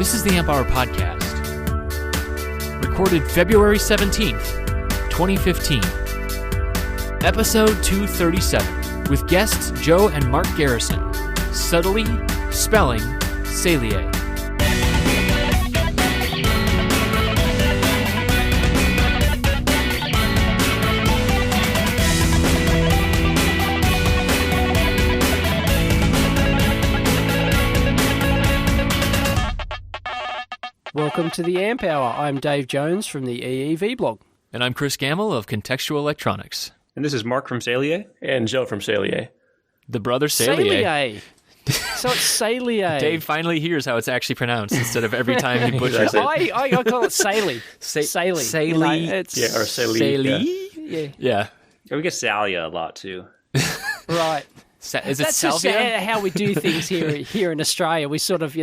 This is the Amp Hour Podcast, recorded February 17th, 2015, episode 237, with guests Joe and Mark Garrison, subtly spelling SayLeeAy. Welcome to the Amp Hour. I'm Dave Jones from the EEV blog. And I'm Chris Gamble of Contextual Electronics. And this is Mark from SayLeeAy. And Joe from SayLeeAy. The brother SayLeeAy. SayLeeAy. So it's SayLeeAy. Dave finally hears how it's actually pronounced instead of every time he butchers it. I call it SayLeeAy. SayLeeAy. SayLeeay. Yeah, or SayLeeAy. Yeah. Yeah. We get Salia a lot too. Right. Is it That's salvia? just how we do things here in Australia. We sort of,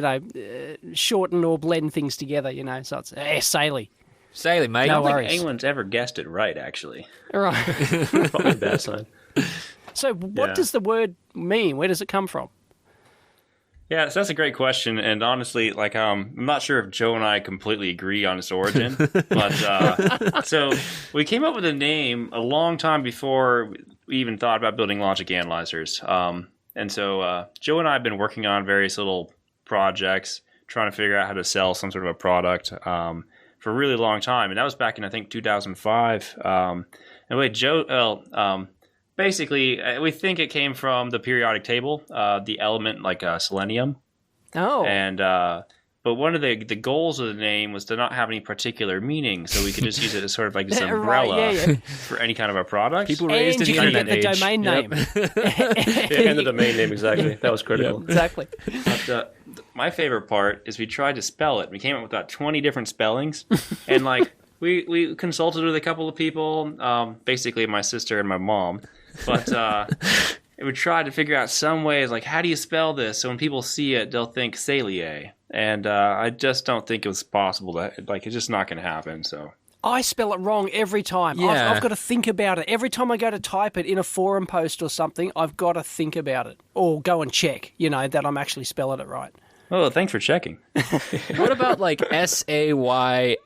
shorten or blend things together, So it's SayLeeAy. SayLeeAy, mate. I don't worries. think anyone's ever guessed it right, actually. Right. Probably a bad sign. So what does the word mean? Where does it come from? Yeah, so that's a great question. And honestly, I'm not sure if Joe and I completely agree on its origin. But so we came up with a name a long time before we even thought about building logic analyzers. And so Joe and I have been working on various little projects, trying to figure out how to sell some sort of a product for a really long time. And that was back in, I think, 2005. Anyway, Joe... basically, we think it came from the periodic table, the element like selenium. Oh. And but one of the goals of the name was to not have any particular meaning, so we could just use it as sort of like this umbrella for any kind of a product. People raised in the internet age. The domain name. Yeah, and the domain name, exactly. That was critical. Yep, exactly. But my favorite part is we tried to spell it. We came up with about 20 different spellings, and we consulted with a couple of people, basically my sister and my mom. But it would try to figure out some ways, how do you spell this? So when people see it, they'll think SayLeeAy. And I just don't think it was possible to, it's just not going to happen. So I spell it wrong every time. Yeah. I've got to think about it. Every time I go to type it in a forum post or something, I've got to think about it. Or go and check, that I'm actually spelling it right. oh, thanks for checking. What about SayLeeAy?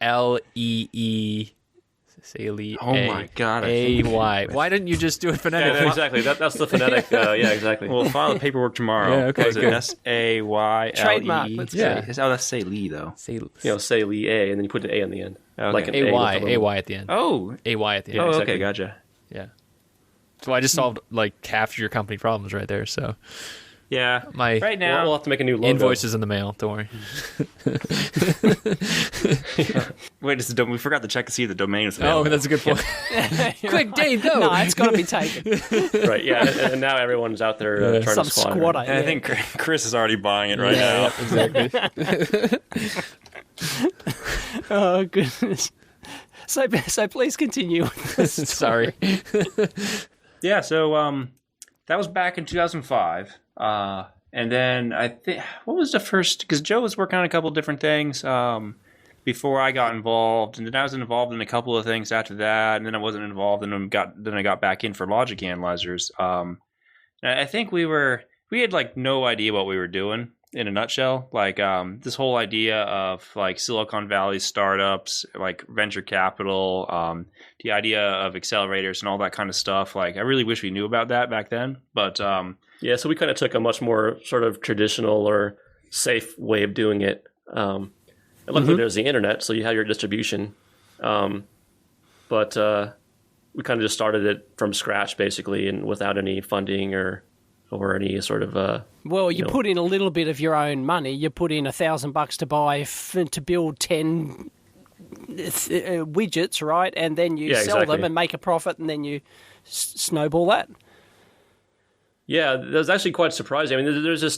SayLeeAy. Oh my God. A-Y. Why didn't you just do it Yeah, phonetically? no, exactly. That's the phonetic. Yeah, exactly. We'll file the paperwork tomorrow. Yeah, okay, What is good. it? SayLeeAy. Trademark, let's Yeah. That's SayLeeAy, though. SayLeeAy, and then you put an A on the end. Okay. Like an A-Y. A with a little- A-Y at the end. Oh. A-Y at the end. Oh, exactly. okay, gotcha. Yeah. So I just solved half your company problems right there. So Yeah. my Right now, We'll have to make a new logo. invoice is in the mail. Don't worry. wait, we forgot to check to see if the domain is Oh, available. that's a good point. Quick, Dave, go. No, it's got to be taken. Right, yeah. And now everyone's out there trying Some to squatter. squatter. And I think Chris is already buying it right Yeah, now. yeah, exactly. Oh, goodness. So please continue. Sorry. Yeah, so that was back in 2005. And then I think, what was the first, because Joe was working on a couple of different things before I got involved. And then I was involved in a couple of things after that. And then I wasn't involved. And then I got back in for logic analyzers. And I think we had no idea what we were doing in a nutshell. This whole idea of Silicon Valley startups, venture capital, the idea of accelerators and all that kind of stuff. I really wish we knew about that back then. But Yeah, so we kind of took a much more sort of traditional or safe way of doing it. And luckily there's the internet, so you have your distribution. But we kind of just started it from scratch, basically, and without any funding or any sort of... Well, you put in a little bit of your own money. You put in $1,000 to buy to build 10 widgets, right? And then you sell them and make a profit, and then you snowball that. Yeah, that was actually quite surprising. I mean, there's this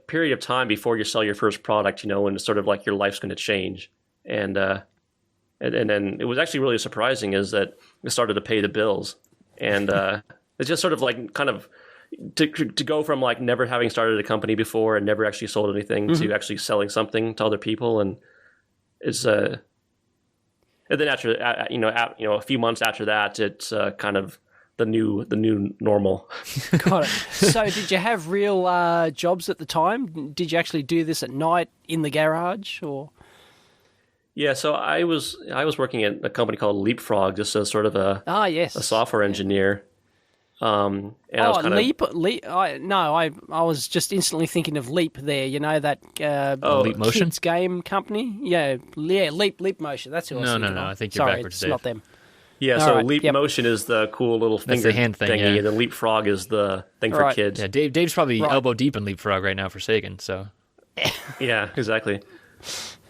period of time before you sell your first product, when it's sort of your life's going to change. And then it was actually really surprising is that it started to pay the bills. And it's just sort of kind of to go from never having started a company before and never actually sold anything to actually selling something to other people. And it's and then after a few months after that, it's kind of the new normal. Got it. So, did you have real jobs at the time? Did you actually do this at night in the garage, or? Yeah, so I was working at a company called Leapfrog, just as sort of a Yes, a software engineer. And I was kind I was just instantly thinking of Leap there. You know that Leap Motion kids game company? Yeah, Leap Motion. That's who I was thinking No. of. I think you're Sorry, backwards, it's Dave. not them. Yeah, All so right, Leap yep. Motion is the cool little That's finger the hand thing, thingy, yeah. and then Leapfrog is the thing for Right. kids. Yeah, Dave's probably Right. elbow deep in Leapfrog right now for Sagan. So Exactly.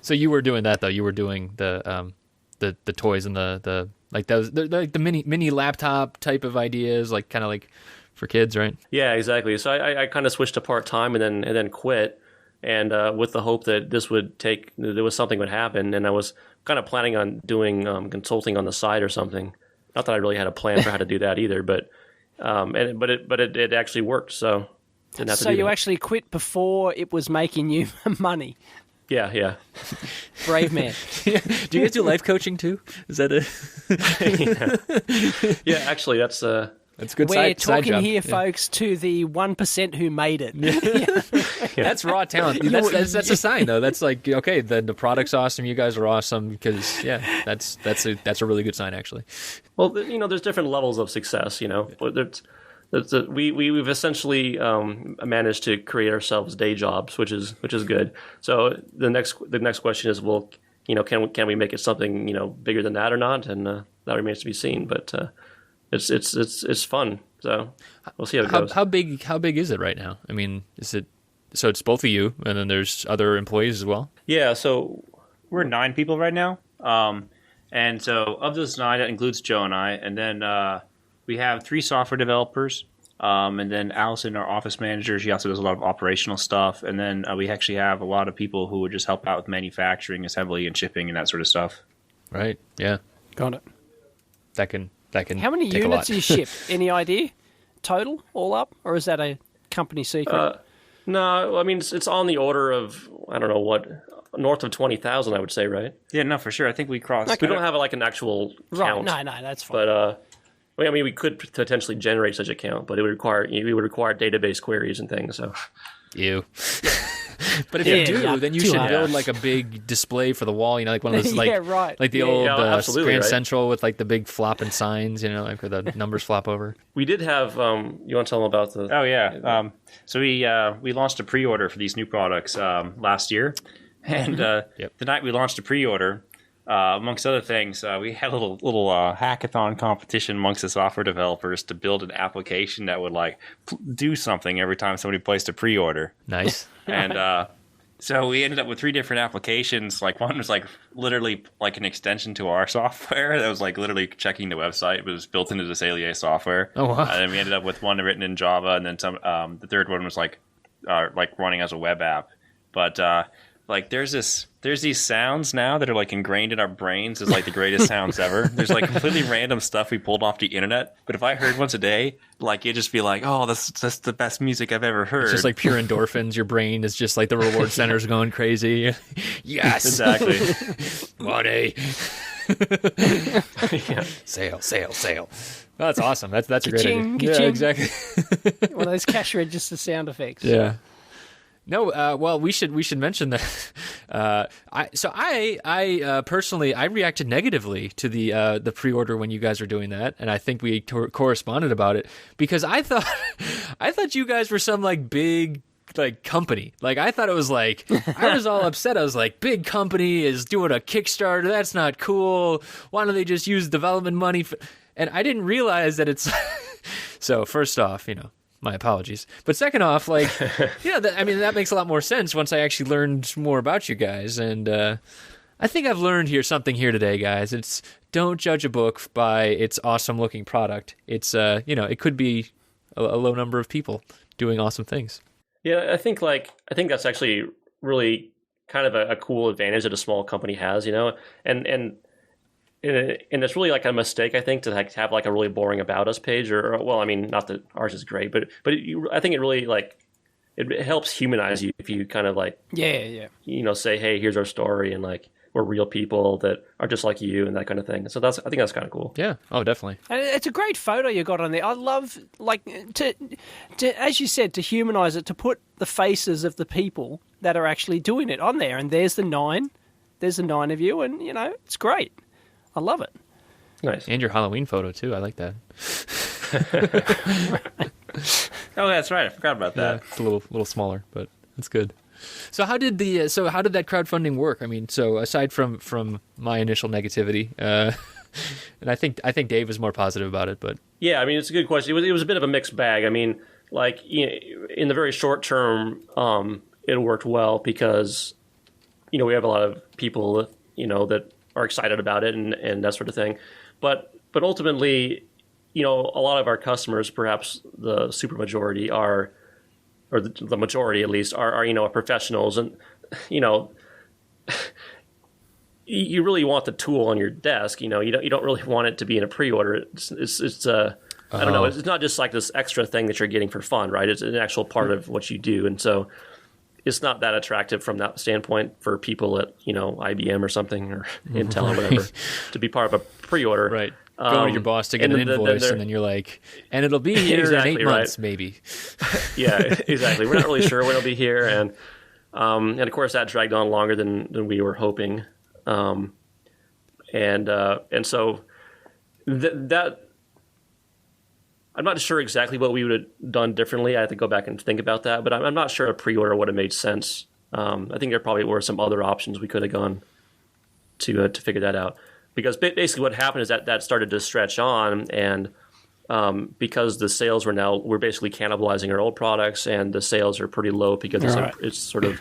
So you were doing that though. You were doing the toys and the like those the mini laptop type of ideas, like kind of like for kids, right? Yeah, exactly. So I kind of switched to part time and then quit, and with the hope that there was something would happen, and I was kind of planning on doing consulting on the side or something. Not that I really had a plan for how to do that either, but it actually worked. So didn't have to So do you that. actually quit before it was making you money. Yeah. Brave man. Do you guys do life coaching too? Is that it? Yeah, actually, that's That's a good We're side talking job. here, Yeah. folks, to the 1% who made it. That's raw talent. That's a sign though. That's like, okay, the product's awesome. You guys are awesome because that's a really good sign actually. well, there's different levels of success. We've essentially managed to create ourselves day jobs, which is good. So the next question is, well, can we make it something bigger than that or not? And that remains to be seen. But it's fun. So we'll see how it goes. How big is it right now? I mean, so it's both of you, and then there's other employees as well. Yeah. So We're 9 people right now. And so of those 9, that includes Joe and I. And then we have 3 software developers. And then Allison, our office manager, she also does a lot of operational stuff. And then we actually have a lot of people who would just help out with manufacturing, assembly, and shipping, and that sort of stuff. Right. Yeah. Got it. That can. How many take a units lot. you ship? Any idea? Total, all up? Or is that a company secret? no, I mean it's on the order of, I don't know what, north of 20,000, I would say, right? Yeah, no, for sure. I think we crossed. We don't have an actual right. count. No, that's fine. But I mean, we could potentially generate such a count, but we would require database queries and things. So You. But if Yeah, you do, yeah, then you too should high. build like a big display for the wall. Like one of those, like Yeah, right. like the Yeah, old yeah, absolutely, Grand right. Central with like the big flopping signs. Like where the numbers flop over. we did have. You want to tell them about the? Oh yeah. So we launched a pre-order for these new products last year, and the night we launched a pre-order, amongst other things, we had a little hackathon competition amongst the software developers to build an application that would do something every time somebody placed a pre-order. Nice. And so we ended up with 3 different applications. Like one was literally an extension to our software that was literally checking the website. It was built into the SayLeeAy software. Oh, wow. And then we ended up with one written in Java, and then some. The third one was running as a web app. But there's these sounds now that are ingrained in our brains as the greatest sounds ever. There's completely random stuff we pulled off the internet, but if I heard one today, it'd just be oh, that's the best music I've ever heard. It's just like pure endorphins. Your brain is just the reward center's going crazy. Yes. Exactly. Money. Sale. Oh, that's awesome. That's a great Ka-ching, idea. Yeah, ka-ching. exactly. One of those cash register sound effects. Yeah. No, well, we should mention that. I personally reacted negatively to the pre-order when you guys were doing that, and I think we corresponded about it because I thought you guys were some big company. I thought it was I was all upset. I was big company is doing a Kickstarter. That's not cool. Why don't they just use development money? And I didn't realize that it's. So first off, my apologies. But second off, that makes a lot more sense once I actually learned more about you guys. And I think I've learned something here today, guys. It's don't judge a book by its awesome looking product. It's it could be a low number of people doing awesome things. Yeah, I think that's actually really kind of a cool advantage that a small company has, and it's really a mistake, I think, to have a really boring about us page, or well, I mean, not that ours is great, but I think it really it helps humanize you if you kind of Yeah. say, hey, here's our story, and were real people that are just like you and that kind of thing. So I think that's kind of cool. Yeah. Oh, definitely. And it's a great photo you got on there. I love, like, to as you said, to humanize it, to put the faces of the people that are actually doing it on there. And there's the 9. There's the 9 of you, and, it's great. I love it. Nice. And your Halloween photo, too. I like that. Oh, that's right. I forgot about that. Yeah, it's a little smaller, but it's good. So how did that crowdfunding work? I mean, so aside from my initial negativity, and I think Dave was more positive about it, but yeah, I mean, it's a good question. It was a bit of a mixed bag. I mean, like, in the very short term, it worked well because we have a lot of people that are excited about it and that sort of thing, but ultimately, a lot of our customers, perhaps the super majority are, or the majority at least, are professionals, and you really want the tool on your desk. You don't really want it to be in a pre-order. It's I don't know. It's not just like this extra thing that you're getting for fun, right? It's an actual part of what you do, and so it's not that attractive from that standpoint for people at IBM or something or Intel or whatever to be part of a pre-order. Right. Going to your boss to get an invoice, and then you're like, and it'll be here exactly, in 8 months, maybe. Yeah, exactly. We're not really sure when it'll be here, and of course that dragged on longer than we were hoping, and so that I'm not sure exactly what we would have done differently. I have to go back and think about that, but I'm not sure a pre-order would have made sense. I think there probably were some other options we could have gone to figure that out. Because basically what happened is that started to stretch on, and because the sales we're basically cannibalizing our old products, and the sales are pretty low because it's sort of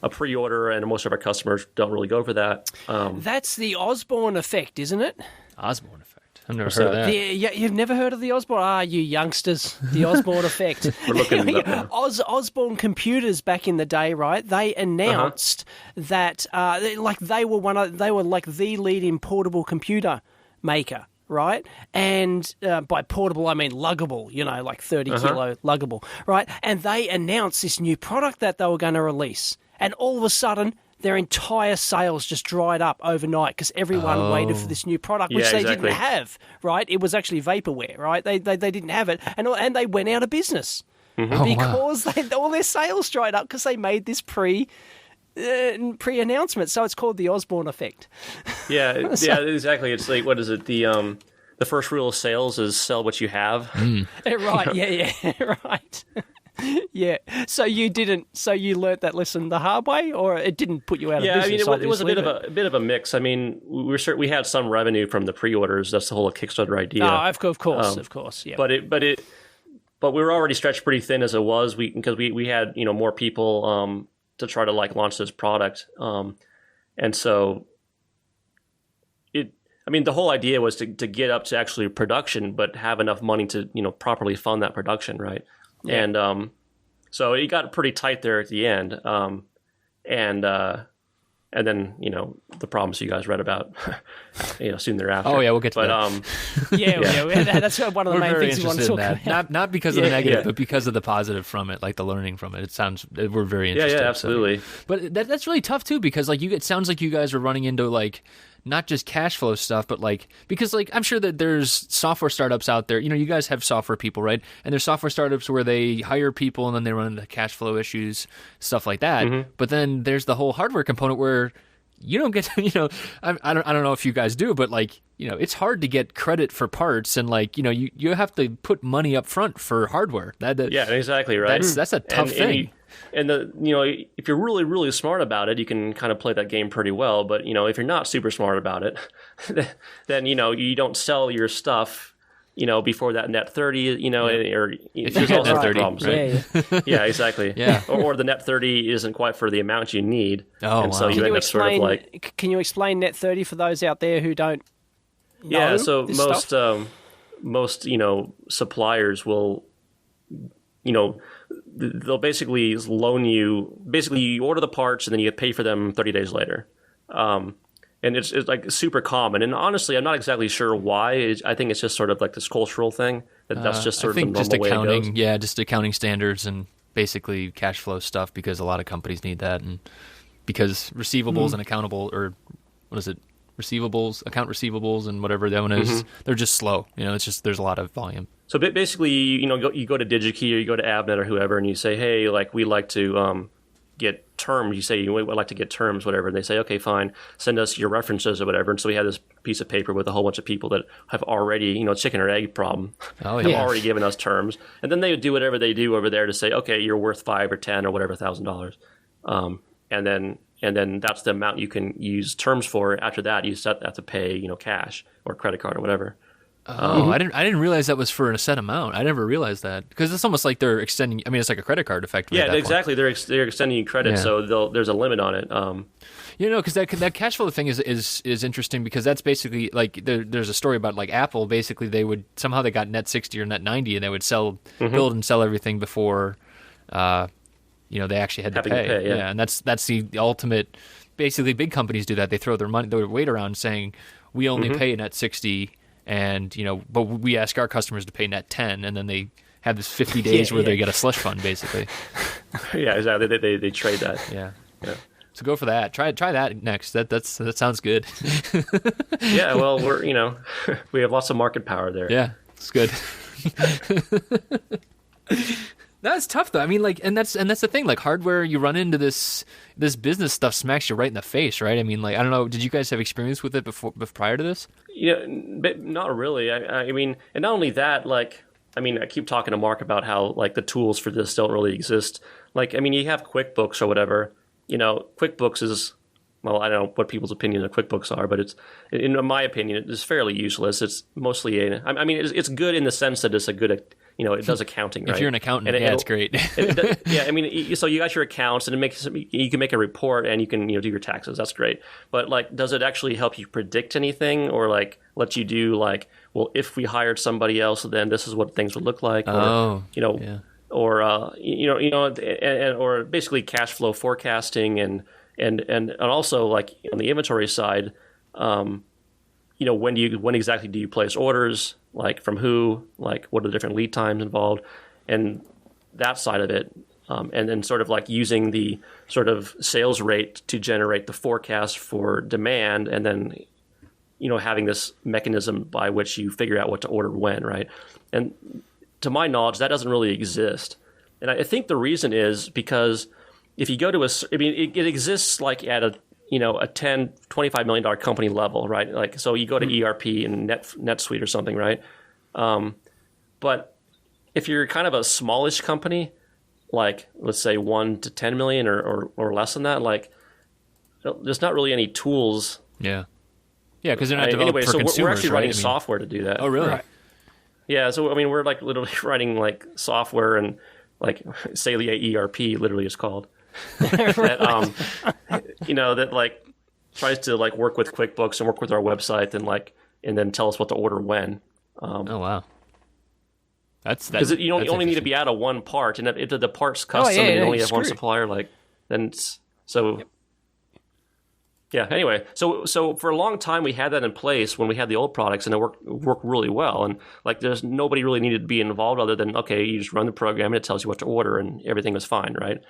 a pre-order, and most of our customers don't really go for that. That's the Osborne effect, isn't it? Osborne effect. I've never heard of that. You've never heard of the Osborne? You youngsters. The Osborne effect. We're looking it up now. Osborne Computers back in the day, right? They announced that they were like the leading portable computer maker, right? And by portable, I mean luggable, like 30-kilo luggable, right? And they announced this new product that they were going to release. And all of a sudden, their entire sales just dried up overnight because everyone waited for this new product, which they didn't have, right? It was actually vaporware, right? They didn't have it, and they went out of business because all their sales dried up because they made this pre-announcement. So it's called the Osborne effect. Yeah, exactly. It's like, what is it? The first rule of sales is sell what you have. Right, yeah, right. Yeah. So you learnt that lesson the hard way, or it didn't put you out of business? Yeah, I mean, it was a bit of a mix. I mean, we had some revenue from the pre-orders. That's the whole Kickstarter idea. Oh, of course, yeah. But we were already stretched pretty thin as it was. Because we had more people to try to launch this product, and so the whole idea was to get up to actually production, but have enough money to properly fund that production, right? Yeah. And so it got pretty tight there at the end, and then the problems you guys read about, soon thereafter. Oh yeah, we'll get to that. That's one of the main things we want to talk about. Not because of the negative, but because of the positive from it, like the learning from it. We're very interested. Yeah, absolutely. So. But that's really tough too, because it sounds like you guys are running into not just cash flow stuff, but because I'm sure that there's software startups out there. You guys have software people, right? And there's software startups where they hire people and then they run into cash flow issues, stuff like that. Mm-hmm. But then there's the whole hardware component where you don't get to, I don't know if you guys do, but it's hard to get credit for parts, and you have to put money up front for hardware. Yeah, exactly right. That's a tough thing. And if you're really, really smart about it, you can kind of play that game pretty well. But if you're not super smart about it, then you don't sell your stuff before that net 30, or if you get net 30, problems, right? Yeah, exactly. Yeah, or the net 30 isn't quite for the amount you need. Oh, and so you end up sort of Can you explain net 30 for those out there who don't know? Yeah, so most suppliers will they'll basically loan you. Basically, you order the parts and then you pay for them 30 days later. And it's super common. And honestly, I'm not exactly sure why. I think it's just sort of this cultural thing. That's just sort of the normal way it goes. Yeah, just accounting standards and basically cash flow stuff, because a lot of companies need that, and because receivables and what is it, account receivables, and whatever that one is. They're just slow. It's just there's a lot of volume. So basically, you go to DigiKey or you go to Avnet or whoever, and you say, hey, like we'd like to get terms. You say you would like to get terms, whatever. And they say, okay, fine, send us your references or whatever. And so we have this piece of paper with a whole bunch of people that have already, chicken or egg problem, have already given us terms. And then they would do whatever they do over there to say, okay, you're worth $5 or $10 or whatever $1,000. And then that's the amount you can use terms for. After that, you have to pay, cash or credit card or whatever. Oh, I didn't realize that was for a set amount. I never realized that, because it's almost like they're extending. I mean, it's like a credit card effectively. Yeah, exactly. They're extending you credit, so there's a limit on it. Because that cash flow thing is interesting, because that's basically like there's a story about like Apple. Basically, they got net 60 or net 90, and they would build and sell everything before, they actually had to pay. Yeah, and that's the ultimate. Basically, big companies do that. They throw their weight around, saying we only pay net 60. And, but we ask our customers to pay net 10, and then they have this 50 days where they get a slush fund, basically. Yeah, exactly. They trade that. Yeah. So go for that. Try that next. That sounds good. Yeah, well, we have lots of market power there. Yeah, it's good. That's tough though. I mean, like, and that's the thing. Like, hardware, you run into this business stuff smacks you right in the face, right? I mean, like, I don't know. Did you guys have experience with it prior to this? But not really. I mean, and not only that. Like, I mean, I keep talking to Mark about how like the tools for this don't really exist. Like, I mean, you have QuickBooks or whatever. QuickBooks is, well, I don't know what people's opinion of QuickBooks are, but it's, in my opinion, it's fairly useless. It's mostly it's good in the sense that it's a good. It does accounting, right? If you're an accountant, it's great. Yeah, I mean, so you got your accounts, and you can make a report, and you can do your taxes. That's great. But like, does it actually help you predict anything, or like let you do like, well, if we hired somebody else, then this is what things would look like, or or basically cash flow forecasting, and also like on the inventory side, when exactly do you place orders? Like from who? Like what are the different lead times involved? And that side of it, and then sort of like using the sort of sales rate to generate the forecast for demand, and then having this mechanism by which you figure out what to order when, right? And to my knowledge, that doesn't really exist. And I think the reason is because if you go to it exists like at a $10, $25 million company level, right? Like, so you go to ERP and NetSuite or something, right? But if you're kind of a smallish company, like let's say 1 to 10 million or less than that, like there's not really any tools. Yeah, because they're not developed for so consumers. We're actually writing software to do that. Oh, really? Right. Yeah, so I mean, we're like literally writing like software, and like SayLeeAy ERP literally is called. That that like tries to like work with QuickBooks and work with our website, and then tell us what to order when. Oh wow, that's because you only need to be out of one part, and if the part's custom and you only have one supplier, like then so. Yep. Yeah. Anyway, so for a long time we had that in place when we had the old products, and it worked really well. And like, there's nobody really needed to be involved other than you just run the program and it tells you what to order, and everything was fine, right?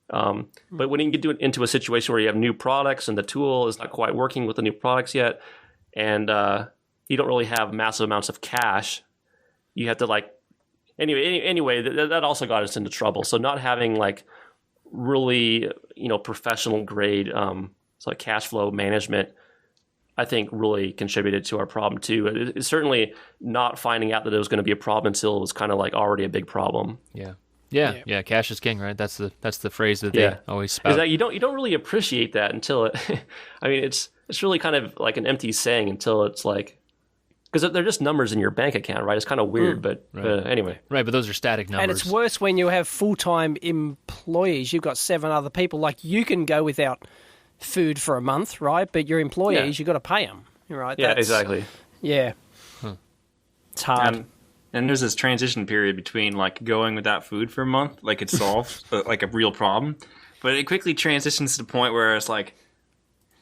But when you get into a situation where you have new products and the tool is not quite working with the new products yet, and you don't really have massive amounts of cash, you have to like anyway that also got us into trouble. So not having like really professional grade so like cash flow management, I think really contributed to our problem too. It's certainly not finding out that it was going to be a problem until it was kind of like already a big problem. Yeah. Cash is king, right? That's the phrase that they always spout. Is that you don't really appreciate that until it. I mean, it's really kind of like an empty saying until it's like, because they're just numbers in your bank account, right? It's kind of weird, but anyway. Right, but those are static numbers. And it's worse when you have full-time employees. You've got 7 other people. Like, you can go without food for a month, right? But your employees, you've got to pay them, right? Yeah, exactly. Yeah. It's hard. And there's this transition period between like going without food for a month, like it solves like a real problem, but it quickly transitions to the point where it's like,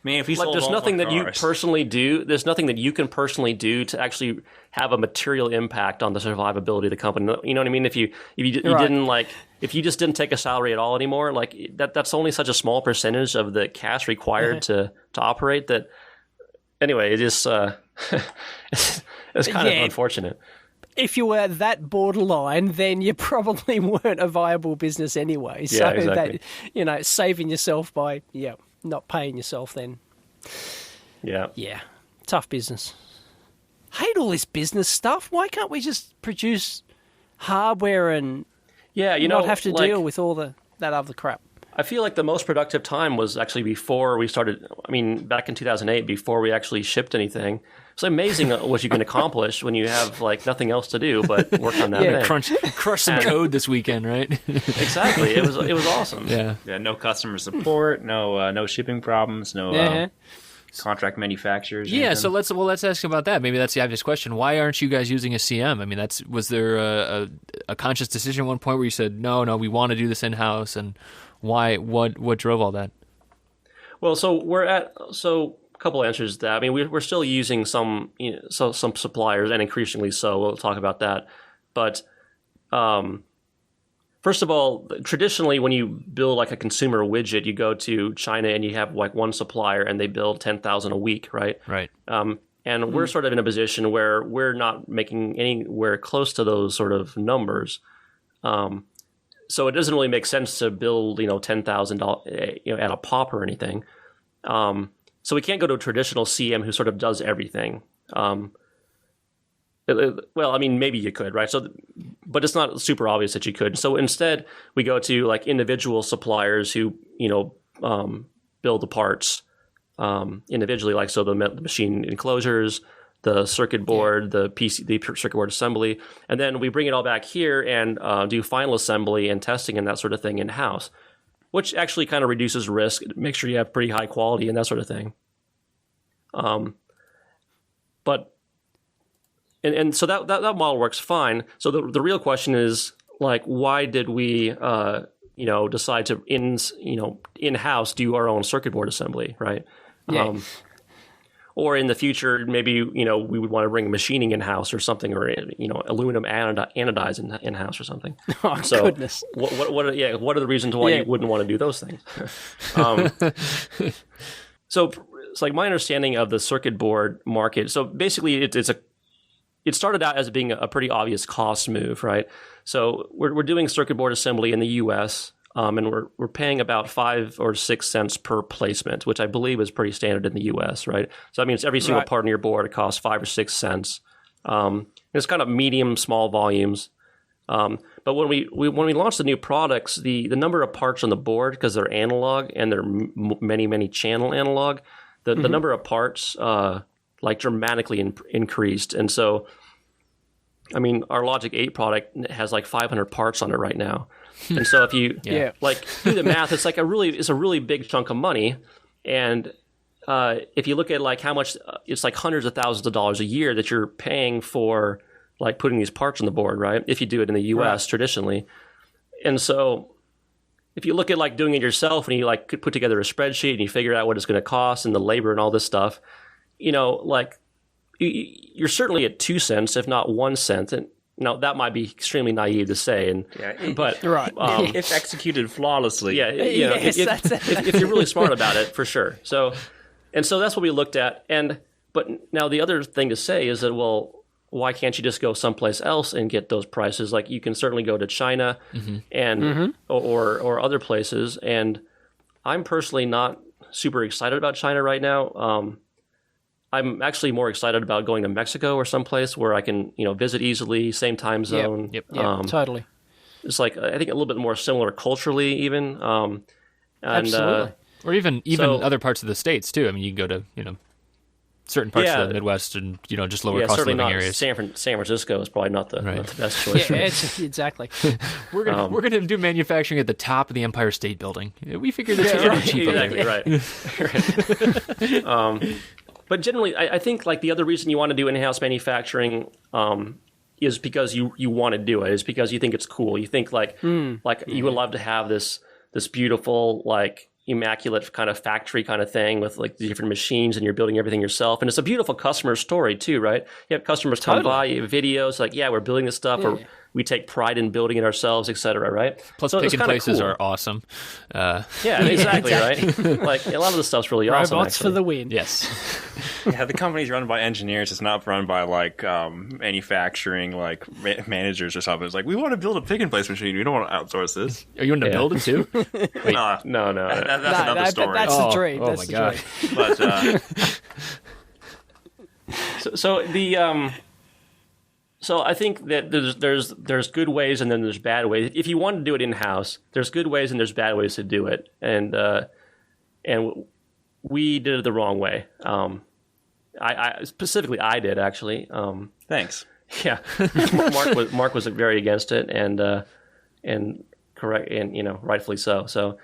man, if we sold there's nothing that you personally do. There's nothing that you can personally do to actually have a material impact on the survivability of the company. You know what I mean? If you didn't like, if you just didn't take a salary at all anymore, like that's only such a small percentage of the cash required to operate that. anyway, it is it's kind of unfortunate. If you were that borderline, then you probably weren't a viable business anyway. So exactly. that, saving yourself by not paying yourself then. Yeah. Tough business. Hate all this business stuff. Why can't we just produce hardware and not have to deal with all that other crap? I feel like the most productive time was actually before we started. I mean, back in 2008, before we actually shipped anything. It's amazing what you can accomplish when you have like nothing else to do but work on that thing. Crush some code this weekend, right? Exactly. It was awesome. Yeah. No customer support, no shipping problems, no contract manufacturers. Yeah. So let's ask about that. Maybe that's the obvious question. Why aren't you guys using a CM? I mean, was there a conscious decision at one point where you said no, we want to do this in house, and why? What drove all that? Well, so a couple answers to that. I mean, we're still using some suppliers, and increasingly so. We'll talk about that. But first of all, traditionally, when you build like a consumer widget, you go to China and you have like one supplier, and they build 10,000 a week, right? Right. And we're sort of in a position where we're not making anywhere close to those sort of numbers. So it doesn't really make sense to build, $10,000, at a pop or anything. So we can't go to a traditional CM who sort of does everything. Well, I mean, maybe you could, right? So, but it's not super obvious that you could. So instead, we go to like individual suppliers who, build the parts individually, like so the machine enclosures, the circuit board, the circuit board assembly, and then we bring it all back here and do final assembly and testing and that sort of thing in house, which actually kind of reduces risk, makes sure you have pretty high quality and that sort of thing. But so that model works fine. So the real question is like, why did we decide to in-house do our own circuit board assembly, right? Yeah. Or in the future, maybe we would want to bring machining in-house or something, or aluminum anodize in-house or something. Oh, so goodness! What are the reasons why you wouldn't want to do those things? So it's like my understanding of the circuit board market. So basically, it started out as being a pretty obvious cost move, right? So we're doing circuit board assembly in the U.S. And we're paying about 5 or 6 cents per placement, which I believe is pretty standard in the U.S., right? So that means every single part on your board costs 5 or 6 cents. It's kind of medium, small volumes. But when we launch the new products, the number of parts on the board, because they're analog and they're many, many channel analog, the number of parts dramatically increased. And so, I mean, our Logic 8 product has like 500 parts on it right now. And so if you do the math, it's like a really big chunk of money. And if you look at like how much, it's like hundreds of thousands of dollars a year that you're paying for like putting these parts on the board, right? If you do it in the US traditionally. And so if you look at like doing it yourself and you like could put together a spreadsheet and you figure out what it's going to cost and the labor and all this stuff, like you're certainly at 2 cents, if not 1 cent. And that might be extremely naive to say, but if executed flawlessly, if you're really smart about it, for sure. So that's what we looked at. But now the other thing to say is that, well, why can't you just go someplace else and get those prices? Like you can certainly go to China and or other places. And I'm personally not super excited about China right now. I'm actually more excited about going to Mexico or someplace where I can, visit easily, same time zone. Yep. Totally. It's like, I think a little bit more similar culturally even. Absolutely. Or even other parts of the States too. I mean, you can go to, certain parts of the Midwest and, just lower cost of living areas. San Francisco is probably not the best choice. Exactly. We're gonna do manufacturing at the top of the Empire State Building. We figured it's going to be cheap. Exactly, right. But generally, I think like the other reason you want to do in-house manufacturing is because you want to do it. Is because you think it's cool. You think you would love to have this beautiful like immaculate kind of factory kind of thing with like the different machines and you're building everything yourself. And it's a beautiful customer story too, right? You have customers come by, you have videos like, we're building this stuff. Or we take pride in building it ourselves, etc. Right? Plus, so picking places cool. are awesome. Yeah, exactly. Right? Like a lot of the stuff's really awesome. Robots for the win. Yes. Yeah, the company's run by engineers. It's not run by like manufacturing like managers or something. It's like, we want to build a pick and place machine. We don't want to outsource this. Are you in to build it too? Wait. No. That's another story. That's the dream. Oh That's my the god. dream. But So the so I think that there's good ways and then there's bad ways. If you want to do it in house, there's good ways and there's bad ways to do it, and we did it the wrong way. I specifically I did actually. thanks. Yeah, Mark was very against it, and correct, and rightfully so. So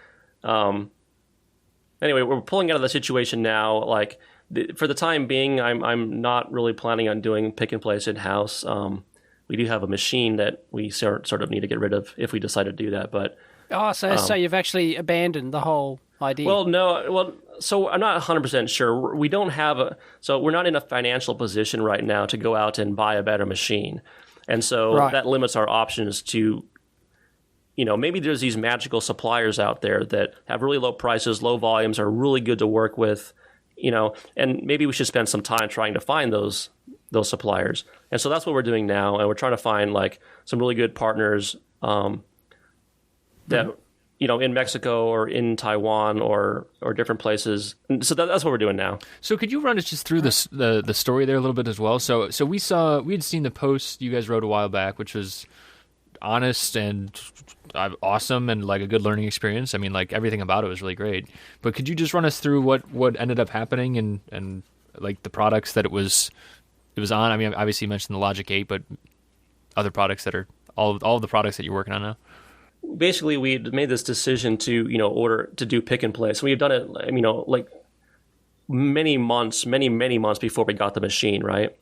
anyway, we're pulling out of the situation now. Like for the time being, I'm not really planning on doing pick and place in house. We do have a machine that we sort of need to get rid of if we decide to do that. But So you've actually abandoned the whole idea. well, no, so I'm not 100% sure. We don't have so we're not in a financial position right now to go out and buy a better machine, and so that limits our options to. Maybe there's these magical suppliers out there that have really low prices, low volumes, are really good to work with, and maybe we should spend some time trying to find those suppliers. And so that's what we're doing now, and we're trying to find like some really good partners that in Mexico or in Taiwan or different places. And so that's what we're doing now. So could you run us just through the story there a little bit as well? So we had seen the post you guys wrote a while back, which was honest and awesome and like a good learning experience. I mean, like everything about it was really great. But could you just run us through what ended up happening and like the products that it was on? I mean, obviously you mentioned the Logic 8, but other products that are all of the products that you're working on now. Basically, we made this decision to order to do pick and place. We've done it, like many months before we got the machine. Right,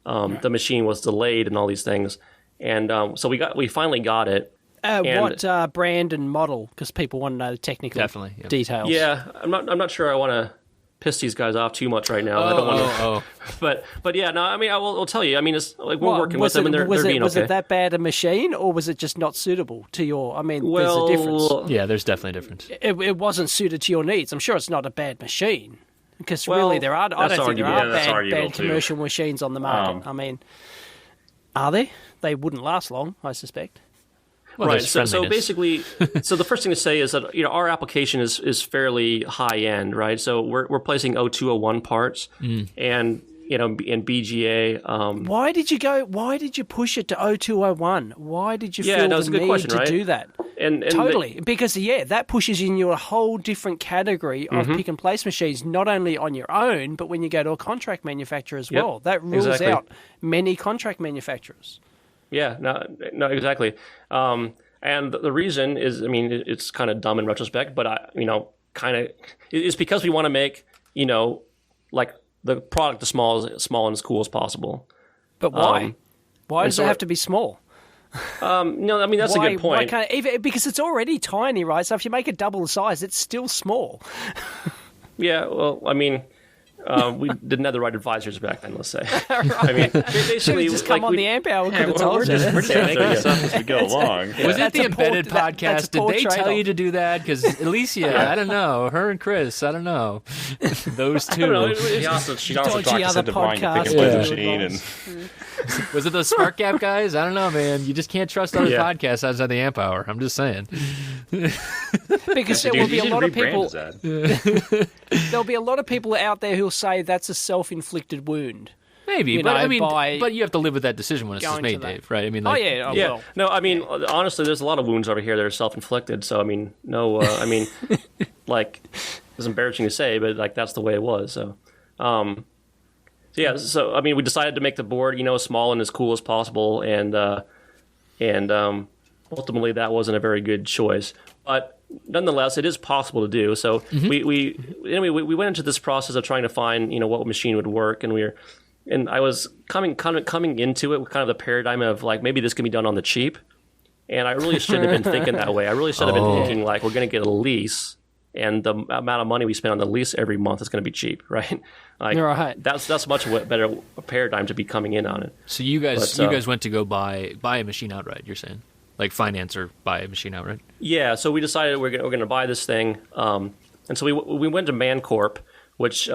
the machine was delayed and all these things. And so we finally got it. What brand and model? Because people want to know the technical details. Yeah, I'm not sure I want to piss these guys off too much right now. I don't want to. But yeah, no. I mean, I'll tell you. I mean, it's like we're working with them, and they're being okay. Was it that bad a machine, or was it just not suitable to your? I mean, there's a difference. Yeah, there's definitely a difference. It wasn't suited to your needs. I'm sure it's not a bad machine. Because really, there are. I don't think there are bad commercial machines on the market. I mean, are they? They wouldn't last long, I suspect. Well, right. So basically, so the first thing to say is that our application is fairly high end, right? So we're placing 0201 parts and in BGA. Why did you push it to 0201? Why did you feel the need question, to do that? And totally, because that pushes in you a whole different category of pick and place machines, not only on your own, but when you go to a contract manufacturer as well. That rules out many contract manufacturers. Yeah, no, exactly. And the reason is, I mean, it's kind of dumb in retrospect, but it's because we want to make, like the product as small and as cool as possible. But why? Why does it have to be small? No, I mean, that's a good point. Because it's already tiny, right? So if you make it double the size, it's still small. Yeah, well, I mean, we didn't have the right advisors back then, let's say. I mean, basically, just come on the amp hour. We could have told you. We're just making stuff as we go along. Was it the Embedded podcast? Did they tell you to do that? Because Alicia, I don't know. Her and Chris, I don't know. Those two. I don't know. She also talked us into buying the pick and place machine. And was it those Spark Gap guys? I don't know, man. You just can't trust other podcasts outside the amp hour. I'm just saying. Because there will be a lot of people. There'll be a lot of people out there who'll say that's a self-inflicted wound. Maybe, but you have to live with that decision when it's just made, Dave, right? I mean, well. No, I mean, honestly, there's a lot of wounds over here that are self-inflicted. So, I mean, no, like, it's embarrassing to say, but like that's the way it was. So, so I mean, we decided to make the board, as small and as cool as possible, and ultimately that wasn't a very good choice, but nonetheless, it is possible to do. So we went into this process of trying to find what machine would work, and I was coming into it with kind of the paradigm of like maybe this can be done on the cheap, and I really shouldn't have been thinking that way. I really should have been thinking like we're going to get a lease and the amount of money we spend on the lease every month is going to be cheap, right? Like, Right. That's much better paradigm to be coming in on it. So you guys went to go buy a machine outright. You're saying, like, finance or buy a machine outright? Yeah. So we decided we're going to buy this thing, and so we went to ManCorp, which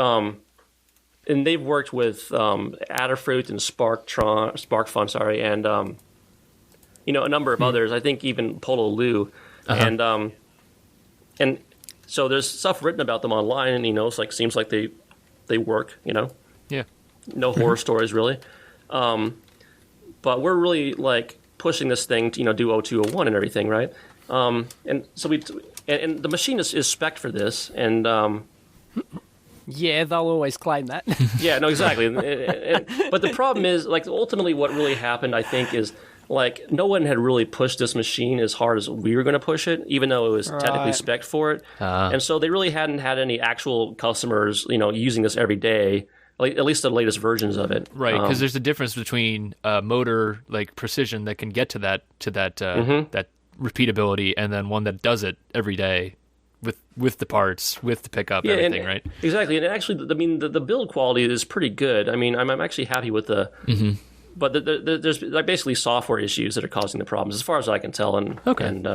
and they've worked with Adafruit and SparkFun, sorry, and a number of others. I think even Pololu, and so there's stuff written about them online, and it's like seems like they work, Yeah. No horror stories really, but we're really like pushing this thing to do 0201 and everything, right? And so and the machine is spec'd for this, and Yeah, they'll always claim that. yeah, no, exactly. But the problem is, like, ultimately what really happened, I think, is, like, no one had really pushed this machine as hard as we were going to push it, even though it was technically spec'd for it. And so they really hadn't had any actual customers, using this every day, like, at least the latest versions of it. Right, because there's a difference between motor, like, precision that can get to that that repeatability, and then one that does it every day. With the parts, with the pickup, everything, right? Exactly, and actually, I mean, the build quality is pretty good. I mean, I'm actually happy with the, but there's like basically software issues that are causing the problems, as far as I can tell. And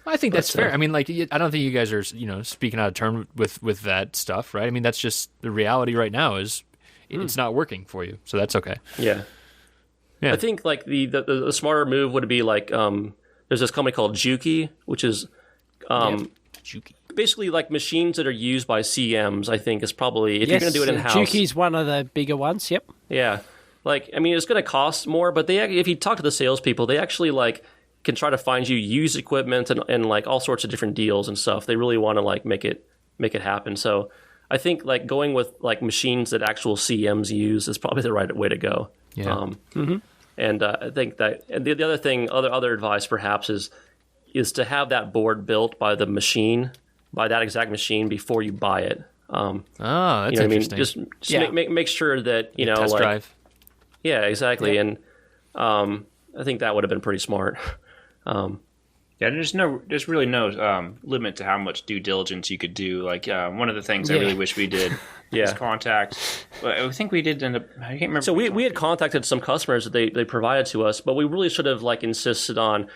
I think that's fair. I mean, like, I don't think you guys are speaking out of turn with that stuff, right? I mean, that's just the reality right now. Is it's not working for you, so that's okay. Yeah. I think like the smarter move would be like there's this company called Juki, which is basically like machines that are used by CMs. I think is probably if you're going to do it in house. Juki's one of the bigger ones. Yep. Yeah, like I mean, it's going to cost more, but if you talk to the salespeople, they actually like can try to find you used equipment and like all sorts of different deals and stuff. They really want to like make it happen. So I think like going with like machines that actual CMs use is probably the right way to go. Yeah. And I think that and the other thing, other advice perhaps is to have that board built by that exact machine before you buy it. That's interesting. Just make sure that test like, drive. Yeah, exactly. Yeah. And I think that would have been pretty smart. There's really no limit to how much due diligence you could do. Like one of the things I really wish we did is contact. I think we did end up. I can't remember. So we had contacted some customers that they provided to us, but we really should have like insisted on.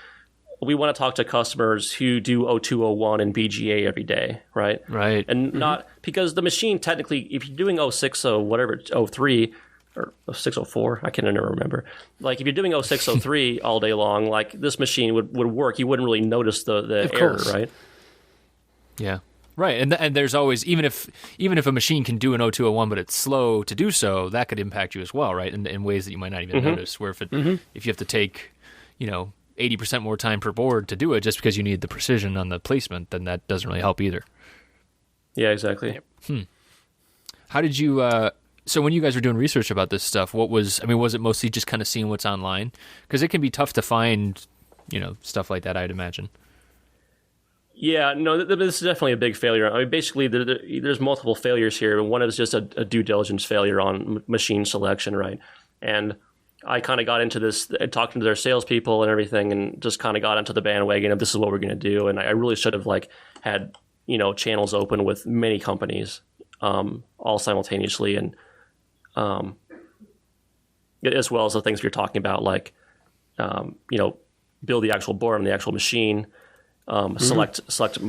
We want to talk to customers who do 0201 and BGA every day, right? Right. And not because the machine technically, if you're doing 06 or whatever, 03 or 0604, I can never remember. Like if you're doing 0603 all day long, like this machine would work. You wouldn't really notice the error, right? Yeah. Right. And there's always even if a machine can do an 0201 but it's slow to do so, that could impact you as well, right? In ways that you might not even notice. Where if you have to take, 80% more time per board to do it just because you need the precision on the placement, then that doesn't really help either. Yeah, exactly. How did you so when you guys were doing research about this stuff, was it mostly just kind of seeing what's online? Because it can be tough to find, stuff like that, I'd imagine. Yeah, no, this is definitely a big failure. I mean, basically, there's multiple failures here. One is just a due diligence failure on machine selection, right? And I kind of got into this, talking to their salespeople and everything, and just kind of got into the bandwagon of this is what we're going to do. And I really should have like had channels open with many companies, all simultaneously, and as well as the things you're talking about, like build the actual board on the actual machine, select a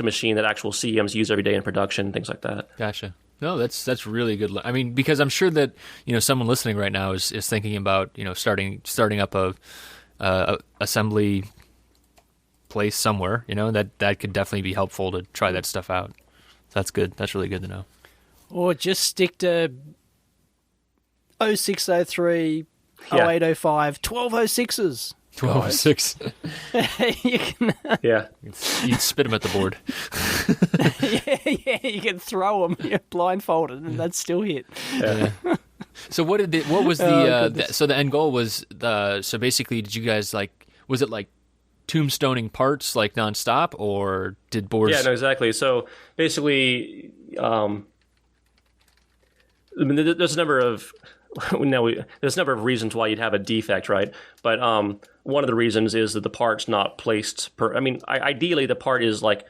machine that actual CEMs use every day in production, things like that. Gotcha. No, that's really good. I mean, because I'm sure that someone listening right now is thinking about starting up a assembly place somewhere. That could definitely be helpful to try that stuff out. So that's good. That's really good to know. Or just stick to 0603, 0805, 1206s. 1206. You can, You'd spit them at the board. you can throw them. You're blindfolded, and that's still hit. Yeah. So what was the so the end goal was so basically did you guys was it like tombstoning parts like nonstop, or did boards? Yeah, no, exactly. So basically, there's a number of there's a number of reasons why you'd have a defect, right? But one of the reasons is that the part's not placed ideally the part is like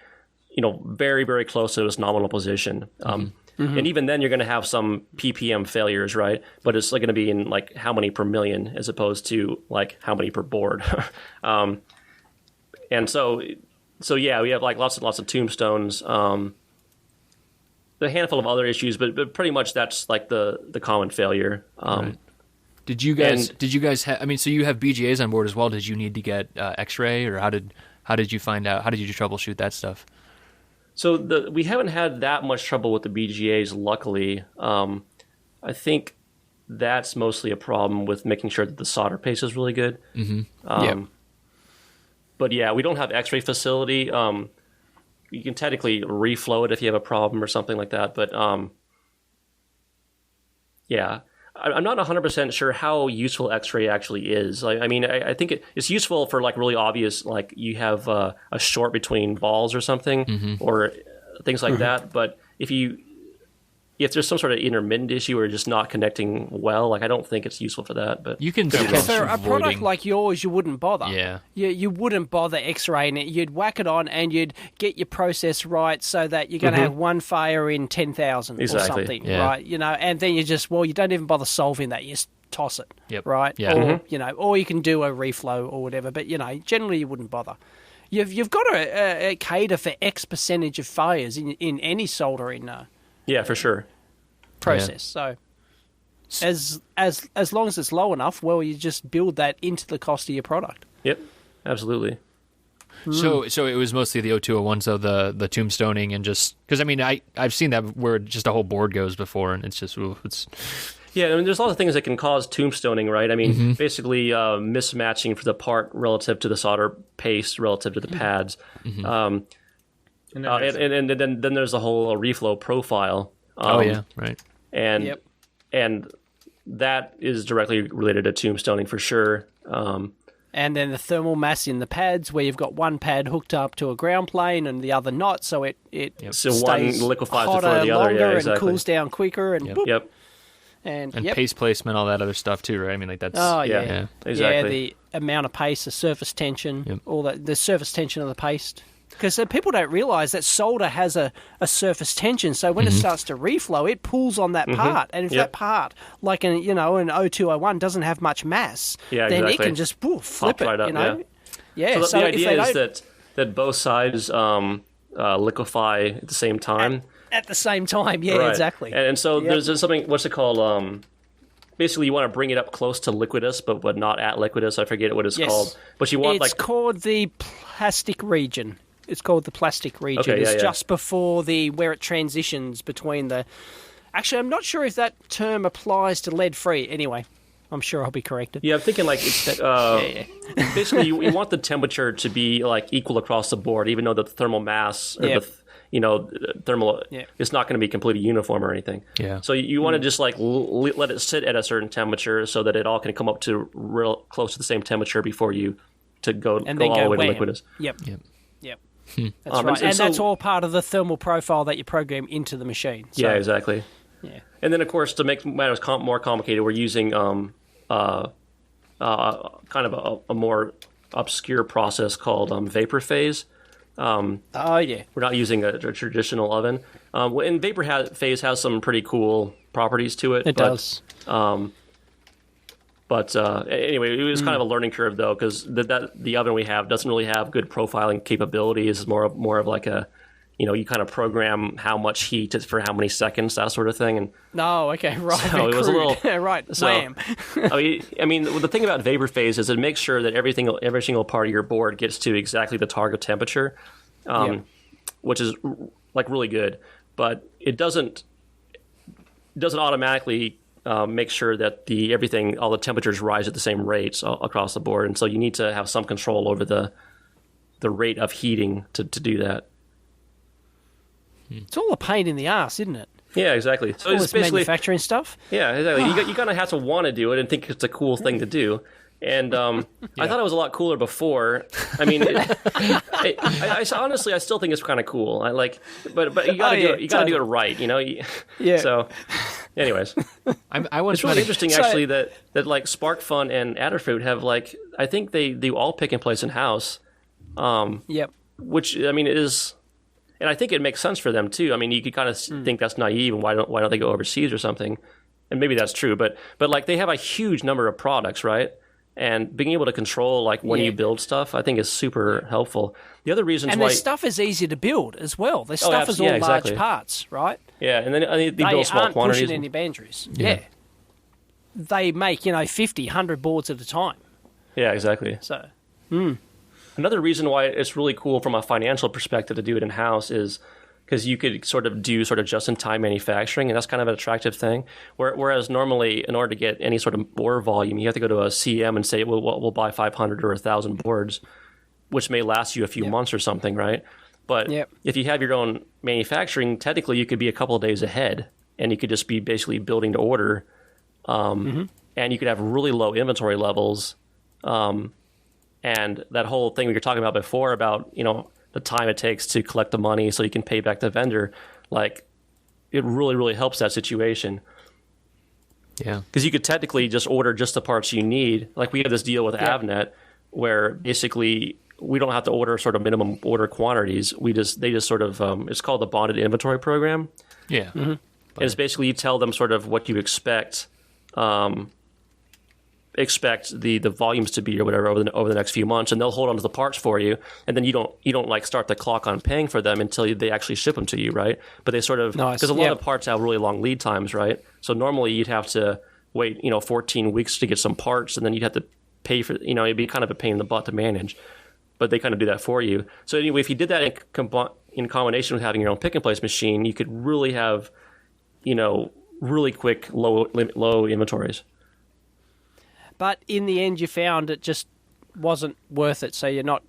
very, very close to its nominal position. And even then, you're going to have some ppm failures, right? But it's like going to be in like how many per million as opposed to like how many per board. And so yeah, we have like lots and lots of tombstones. A handful of other issues, but pretty much that's like the common failure. Right. Did you guys have? I mean, so you have BGAs on board as well. Did you need to get X-ray, or how did you find out? How did you troubleshoot that stuff? So we haven't had that much trouble with the BGAs, luckily. I think that's mostly a problem with making sure that the solder paste is really good. But yeah, we don't have X-ray facility. You can technically reflow it if you have a problem or something like that. But yeah, I'm not 100% sure how useful X-ray actually is. I mean, I think it's useful for like really obvious, like you have a short between balls or something, or things like that. But if there's some sort of intermittent issue or just not connecting well, like I don't think it's useful for that. But you can for a product like yours, you wouldn't bother. Yeah, you wouldn't bother X-raying it. You'd whack it on and you'd get your process right so that you're going to have one failure in 10,000 or something, right? And then you don't even bother solving that. You just toss it, right? Yeah. Or or you can do a reflow or whatever. But generally you wouldn't bother. You've got to cater for X percentage of failures in any soldering. Yeah, for sure. Process. Yeah. So as long as it's low enough, well, you just build that into the cost of your product. Yep, absolutely. So it was mostly the 0201, so the tombstoning and just because I mean I've seen that where just a whole board goes before and it's just it's. Yeah, I mean, there's a lot of things that can cause tombstoning, right? I mean, basically mismatching for the part relative to the solder paste relative to the pads. And then there's the whole reflow profile. Right. And that is directly related to tombstoning for sure. And then the thermal mass in the pads, where you've got one pad hooked up to a ground plane and the other not, so it so stays one liquefies hotter before the other, longer exactly. and cools down quicker. And boop. And paste placement, all that other stuff too, right? I mean, like that's exactly. Yeah, the amount of paste, the surface tension, all that, the surface tension of the paste. Because people don't realise that solder has a surface tension, so when it starts to reflow, it pulls on that part. And if that part, like an 0201, doesn't have much mass, then it can just flip it. Right up, So the idea is that both sides liquefy at the same time. At the same time, right. Exactly. And so there's something, what's it called? Basically, you want to bring it up close to liquidus, but not at liquidus. I forget what it's called. But you want it's called the plastic region. It's called the plastic region. Okay, it's just before where it transitions between the. Actually, I'm not sure if that term applies to lead-free. Anyway, I'm sure I'll be corrected. Yeah, I'm thinking like it's basically you want the temperature to be like equal across the board, even though the thermal mass or thermal it's not going to be completely uniform or anything. Yeah. So you want to just like let it sit at a certain temperature so that it all can come up to real close to the same temperature before you go all the way to liquidus. Yep. That's right. And that's all part of the thermal profile that you program into the machine. So, yeah, exactly. Yeah. And then of course to make matters more complicated, we're using kind of a more obscure process called vapor phase. We're not using a traditional oven. And vapor phase has some pretty cool properties to it. It does. But anyway, it was kind of a learning curve though, because the oven we have doesn't really have good profiling capabilities. It's more of like a, you kind of program how much heat for how many seconds, that sort of thing. And okay, right. So it was a little right. So, Wham. I mean, the thing about vapor phase is it makes sure that every single part of your board gets to exactly the target temperature, which is like really good. But it doesn't automatically make sure that all the temperatures rise at the same rates across the board, and so you need to have some control over the rate of heating to do that. It's all a pain in the ass, isn't it? Yeah, exactly. So all it's this basically manufacturing stuff. Yeah, exactly. You kind of have to want to do it and think it's a cool thing to do. And I thought it was a lot cooler before. I mean, I honestly, I still think it's kind of cool. But you gotta do it. You gotta do it right, Yeah. So, anyways, it's really interesting actually that like SparkFun and Adafruit have I think they do all pick and place in house. Yep. Which I mean is. and I think it makes sense for them too. I mean, you could kind of think that's naive, and why don't they go overseas or something? And maybe that's true, but like they have a huge number of products, right? And being able to control like when you build stuff, I think is super helpful. The other reasons and why their stuff is easy to build as well. Their stuff is all large parts, right? Yeah, and then they build small aren't quantities. Pushing any boundaries. Yeah. They make 50, 100 boards at a time. Yeah, exactly. So, another reason why it's really cool from a financial perspective to do it in house is because you could sort of do sort of just-in-time manufacturing, and that's kind of an attractive thing. Whereas normally, in order to get any sort of board volume, you have to go to a CM and say, well, we'll buy 500 or 1,000 boards, which may last you a few months or something, right? But if you have your own manufacturing, technically you could be a couple of days ahead, and you could just be basically building to order, and you could have really low inventory levels, and that whole thing we were talking about before about, the time it takes to collect the money so you can pay back the vendor, like it really, really helps that situation. Yeah. Because you could technically just order just the parts you need. Like we have this deal with Avnet where basically we don't have to order sort of minimum order quantities. They just sort of, it's called the bonded inventory program. Yeah. And it's basically you tell them sort of what you expect the volumes to be or whatever over the next few months, and they'll hold on to the parts for you, and then you don't like start the clock on paying for them until they actually ship them to you, right? But they sort of, because a lot of parts have really long lead times, right? So normally you'd have to wait 14 weeks to get some parts, and then you'd have to pay for, it'd be kind of a pain in the butt to manage, but they kind of do that for you. So anyway, if you did that in combination with having your own pick and place machine, you could really have really quick low inventories. But in the end, you found it just wasn't worth it, so you're not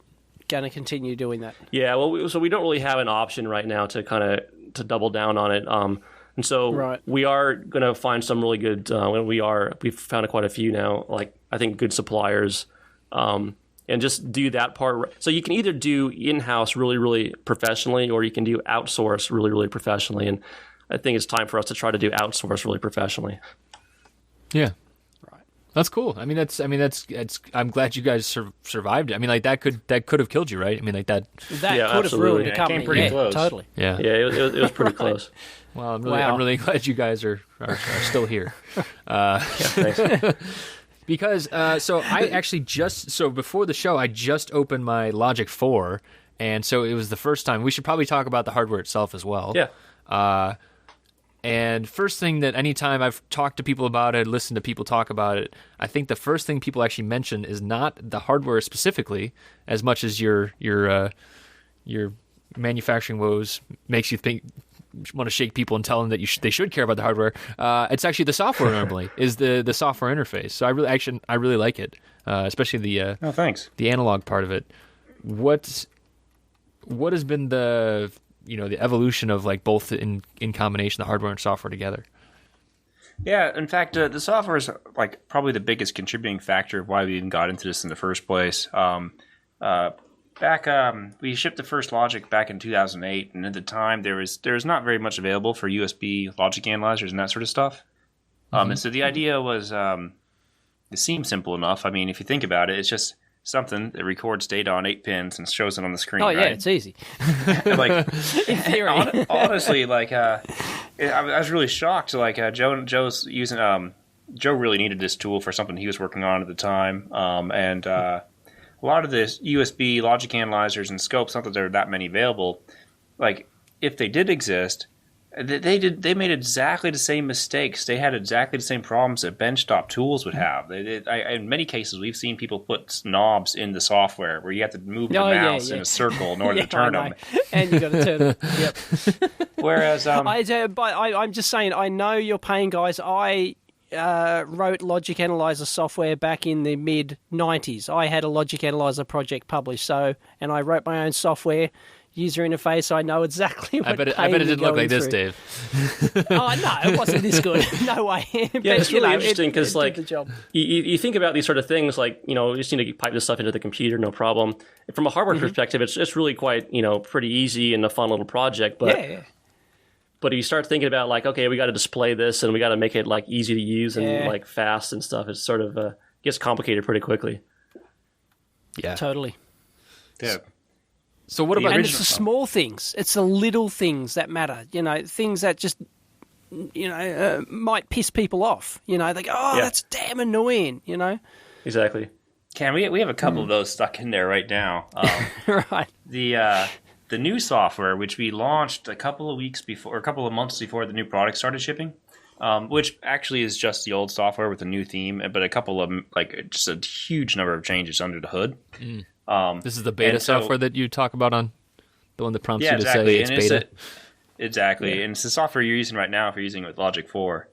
going to continue doing that. Yeah, well, so we don't really have an option right now to kind of to double down on it. And so we are going to find some really good. We've found quite a few now. Like I think good suppliers, and just do that part. So you can either do in-house really, really professionally, or you can do outsource really, really professionally. And I think it's time for us to try to do outsource really professionally. Yeah. That's cool. I mean, that's. I'm glad you guys survived it. I mean, like that could have killed you, right? I mean, like that. That could have ruined the company. Came pretty close. Totally. Yeah. Yeah, it was pretty close. Well, I'm really glad you guys are still here. Thanks. Because so I actually before the show I just opened my Logic 4, and so it was the first time. We should probably talk about the hardware itself as well. Yeah. And first thing that anytime I've talked to people about it, listened to people talk about it, I think the first thing people actually mention is not the hardware specifically, as much as your manufacturing woes makes you want to shake people and tell them that they should care about the hardware. It's actually the software normally is the software interface. So I really like it, especially the thanks. The analog part of it. What has been the evolution of like both in combination, the hardware and software together? Yeah, in fact, the software is like probably the biggest contributing factor of why we even got into this in the first place. We shipped the first Logic back in 2008, and at the time there was not very much available for USB logic analyzers and that sort of stuff. And so the idea was, it seemed simple enough. I mean, if you think about it, it's just something that records data on 8 pins and shows it on the screen. Oh, right? yeah, it's easy. Like, in theory. Honestly, like, I was really shocked. Like, Joe's using, Joe really needed this tool for something he was working on at the time. And a lot of this USB logic analyzers and scopes, not that there are that many available, like, if they did exist, they made exactly the same mistakes. They had exactly the same problems that benchtop tools would have. In many cases, we've seen people put knobs in the software where you have to move the mouse in a circle in order to turn them. And you got to turn them. Yep. Whereas, I'm just saying, I know your pain, guys. I wrote Logic Analyzer software back in the mid-90s. I had a Logic Analyzer project published, and I wrote my own software user interface. I know exactly what I bet it didn't look like this, Dave. Oh, no, it wasn't this good. No way. But, it's really interesting because, like, you think about these sort of things, like, you just need to pipe this stuff into the computer, no problem. From a hardware perspective, it's really quite, pretty easy and a fun little project. But But if you start thinking about, like, okay, we got to display this and we got to make it, like, easy to use and like fast and stuff, it's sort of gets complicated pretty quickly. Yeah, totally. Yeah. So what about... And it's the small things. It's the little things that matter. Things that just, might piss people off. They go, that's damn annoying, Exactly. Cam, we have a couple of those stuck in there right now. Right. The new software, which we launched a couple of months before the new product started shipping, which actually is just the old software with a new theme, but a couple of just a huge number of changes under the hood. This is the beta software that you talk about on the one that prompts you to exactly. say it's beta. Exactly, and it's the software you're using right now if you're using it with Logic 4.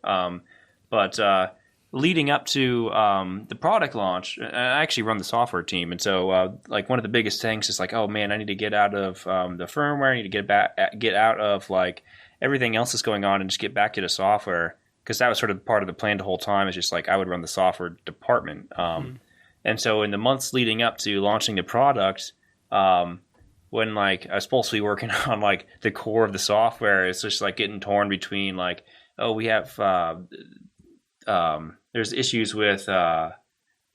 But leading up to the product launch, I actually run the software team, and so one of the biggest things is oh man, I need to get out of the firmware, I need to get out of everything else that's going on, and just get back to the software, because that was sort of part of the plan the whole time. Is just I would run the software department, and so in the months leading up to launching the product, when I was supposed to be working on the core of the software, it's just getting torn between we have there's issues with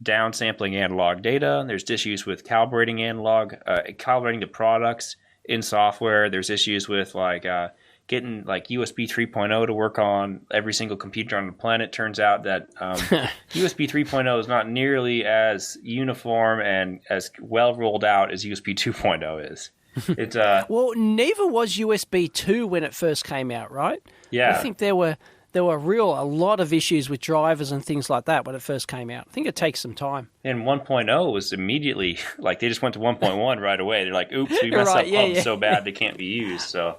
downsampling analog data. There's issues with calibrating calibrating the products in software. There's issues with getting USB 3.0 to work on every single computer on the planet. Turns out that USB 3.0 is not nearly as uniform and as well rolled out as USB 2.0 is. It's well, neither was USB 2 when it first came out, right? Yeah. I think there were a lot of issues with drivers and things like that when it first came out. I think it takes some time. And 1.0 was immediately they just went to 1.1 right away. They're like, oops, we messed up hubs so bad they can't be used. So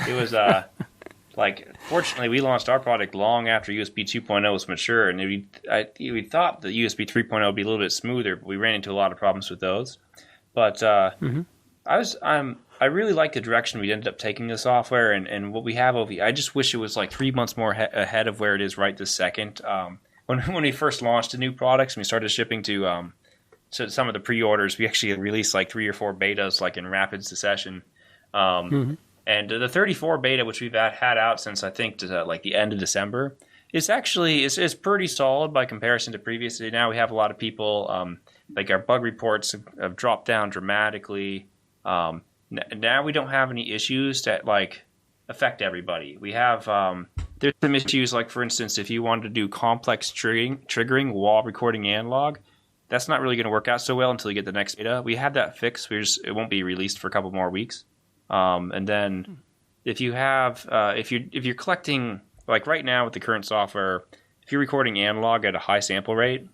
it was fortunately we launched our product long after USB 2.0 was mature, and we thought the USB 3.0 would be a little bit smoother, but we ran into a lot of problems with those. But I really like the direction we ended up taking the software and what we have over. I just wish it was 3 months more ahead of where it is right this second. When we first launched the new products and we started shipping to some of the pre-orders, we actually released 3 or 4 betas in rapid succession. And the 34 beta, which we've had out since I think the end of December, is actually is pretty solid by comparison to previously. Now we have a lot of people our bug reports have dropped down dramatically. Now we don't have any issues that affect everybody. We have there's some issues for instance, if you wanted to do complex triggering while recording analog, that's not really going to work out so well until you get the next beta. We have that fixed. It won't be released for a couple more weeks. And then if you have if you're collecting right now with the current software, if you're recording analog at a high sample rate,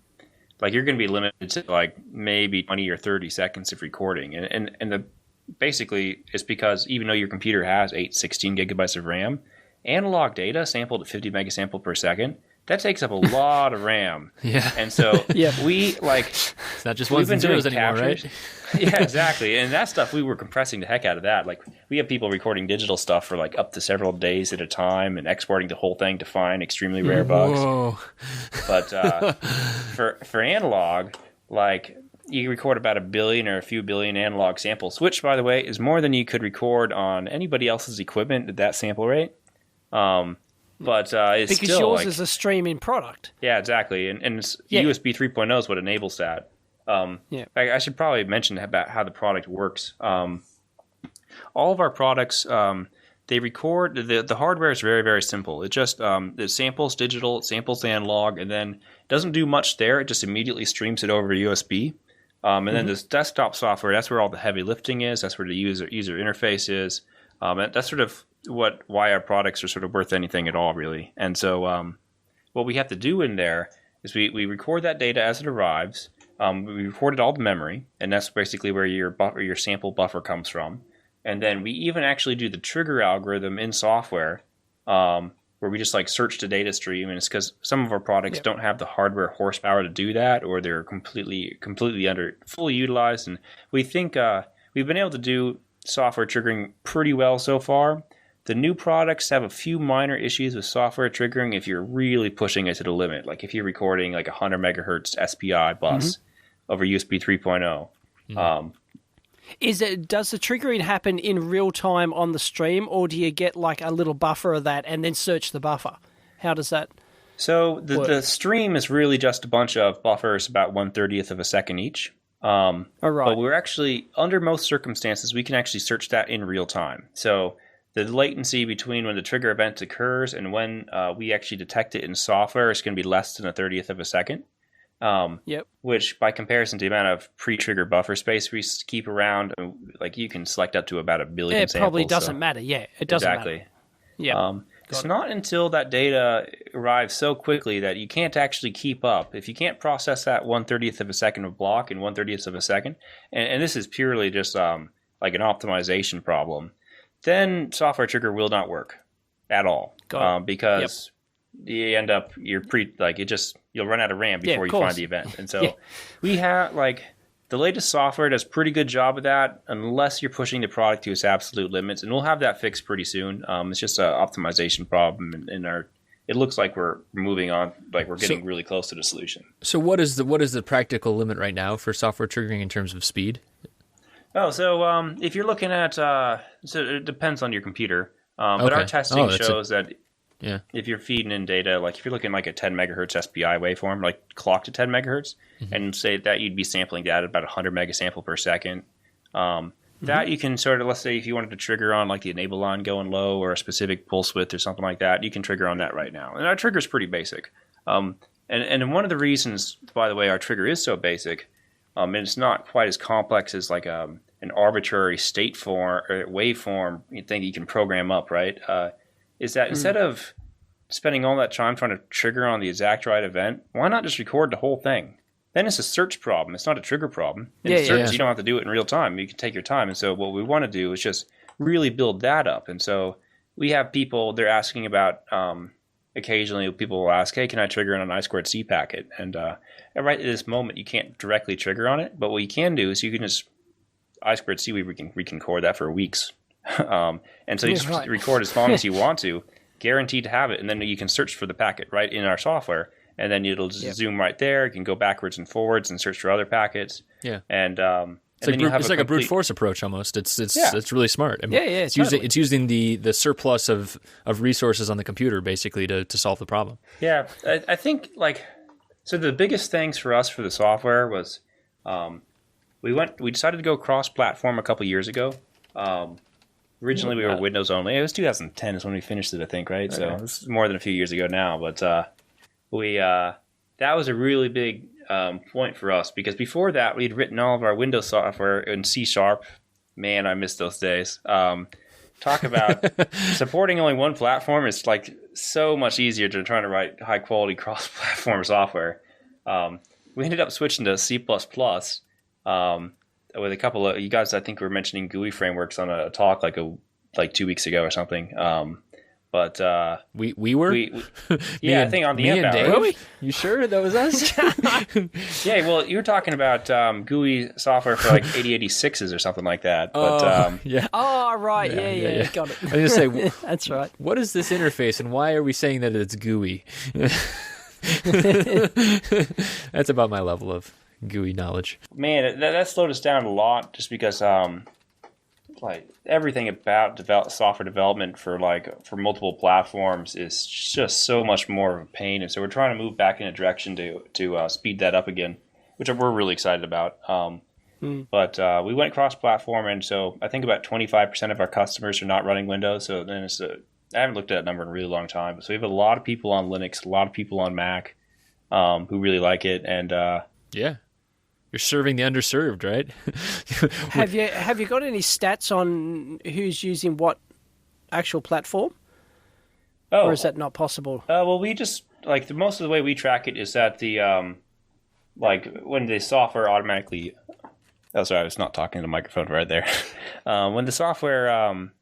you're going to be limited to maybe 20 or 30 seconds of recording, and the basically it's because even though your computer has 16 gigabytes of RAM, analog data sampled at 50 megasample per second, that takes up a lot of RAM. Yeah. And so we it's not just ones and zeros anymore, right? Yeah, exactly. And that stuff, we were compressing the heck out of that. We have people recording digital stuff for up to several days at a time and exporting the whole thing to find extremely rare bugs. Whoa. But for analog, you can record about 1 billion or a few billion analog samples, which, by the way, is more than you could record on anybody else's equipment at that sample rate. But it's because still yours is a streaming product. Yeah, exactly. And USB 3.0 is what enables that. I should probably mention about how the product works. All of our products, they record, the hardware is very, very simple. It just it samples digital, it samples analog, and then it doesn't do much there. It just immediately streams it over USB. And then this desktop software, that's where all the heavy lifting is. That's where the user interface is. And that's sort of why our products are sort of worth anything at all, really. And so what we have to do in there is we record that data as it arrives. We recorded all the memory, and that's basically where your sample buffer comes from. And then we even actually do the trigger algorithm in software, where we just search the data stream. And it's because some of our products don't have the hardware horsepower to do that, or they're completely fully utilized. And we think we've been able to do software triggering pretty well so far. The new products have a few minor issues with software triggering if you're really pushing it to the limit. If you're recording 100 megahertz SPI bus over USB 3.0. Does the triggering happen in real time on the stream, or do you get a little buffer of that and then search the buffer? How does that So the stream is really just a bunch of buffers about 1/30th of a second each. All right. But we're actually, under most circumstances, we can actually search that in real time. So the latency between when the trigger event occurs and when we actually detect it in software is going to be less than a 30th of a second. Which, by comparison to the amount of pre-trigger buffer space we keep around, like you can select up to about 1 billion samples. It probably doesn't matter. Yeah, it doesn't matter. Yeah. It's not until that data arrives so quickly that you can't actually keep up. If you can't process that 1/30th of a second of block in 1/30th of a second, and this is purely just like an optimization problem, then software trigger will not work at all. Because you end up, you'll run out of RAM before you find the event. And so we have, like, the latest software does a pretty good job of that, unless you're pushing the product to its absolute limits. And we'll have that fixed pretty soon. It's just an optimization problem it looks like we're moving on, like we're getting really close to the solution. So what is the practical limit right now for software triggering in terms of speed? So if you're looking at, so it depends on your computer. But our testing shows that if you're feeding in data, like if you're looking like a 10 megahertz SPI waveform, like clock to 10 megahertz, and say that you'd be sampling that at about 100 megasample per second, that you can sort of, let's say if you wanted to trigger on like the enable line going low or a specific pulse width or something like that, you can trigger on that right now. And our trigger is pretty basic. And one of the reasons, by the way, our trigger is so basic, and it's not quite as complex as like an arbitrary state form or waveform thing you can program up, right? Is that instead of spending all that time trying to trigger on the exact right event, why not just record the whole thing? Then it's a search problem. It's not a trigger problem. In search, you don't have to do it in real time. You can take your time. And so what we want to do is just really build that up. And so we have people, they're asking about, occasionally people will ask, hey, can I trigger on an I2C packet? And right at this moment, you can't directly trigger on it. But what you can do is you can just I2C, we can record that for weeks. And so you just record as long as you want to, guaranteed to have it, and then you can search for the packet right in our software, and then it'll just zoom right there. You can go backwards and forwards and search for other packets. Yeah, and it's like a brute force approach almost. It's really smart. I mean, it's using the surplus of resources on the computer basically to solve the problem. Yeah, I think so. The biggest things for us for the software was we decided to go cross-platform a couple years ago. Originally, we were Windows only. It was 2010 is when we finished it, I think, right? Okay. So it's more than a few years ago now. But that was a really big point for us, because before that, we'd written all of our Windows software in C#. Man, I miss those days. Talk about supporting only one platform is like so much easier than trying to write high-quality cross-platform software. We ended up switching to C++. With a couple of you guys, I think were mentioning GUI frameworks on a talk like 2 weeks ago or something. But we were, I think on the inbound. Were we? You sure that was us? Yeah, well, you were talking about GUI software for like 8086s or something like that. But yeah. Oh, right. Yeah. Got it. I was going to say, that's right. What is this interface, and why are we saying that it's GUI? That's about my level of GUI knowledge. Man, that slowed us down a lot, just because everything about software development for multiple platforms is just so much more of a pain, and so we're trying to move back in a direction to speed that up again, which we're really excited about. But we went cross-platform, and so I think about 25% of our customers are not running Windows. So then I haven't looked at that number in a really long time. So we have a lot of people on Linux, a lot of people on Mac who really like it, and you're serving the underserved, right? Have you got any stats on who's using what actual platform? Or is that not possible? Well, we just most of the way we track it is that the when the software automatically. Oh, sorry, I was not talking to the microphone right there. When the software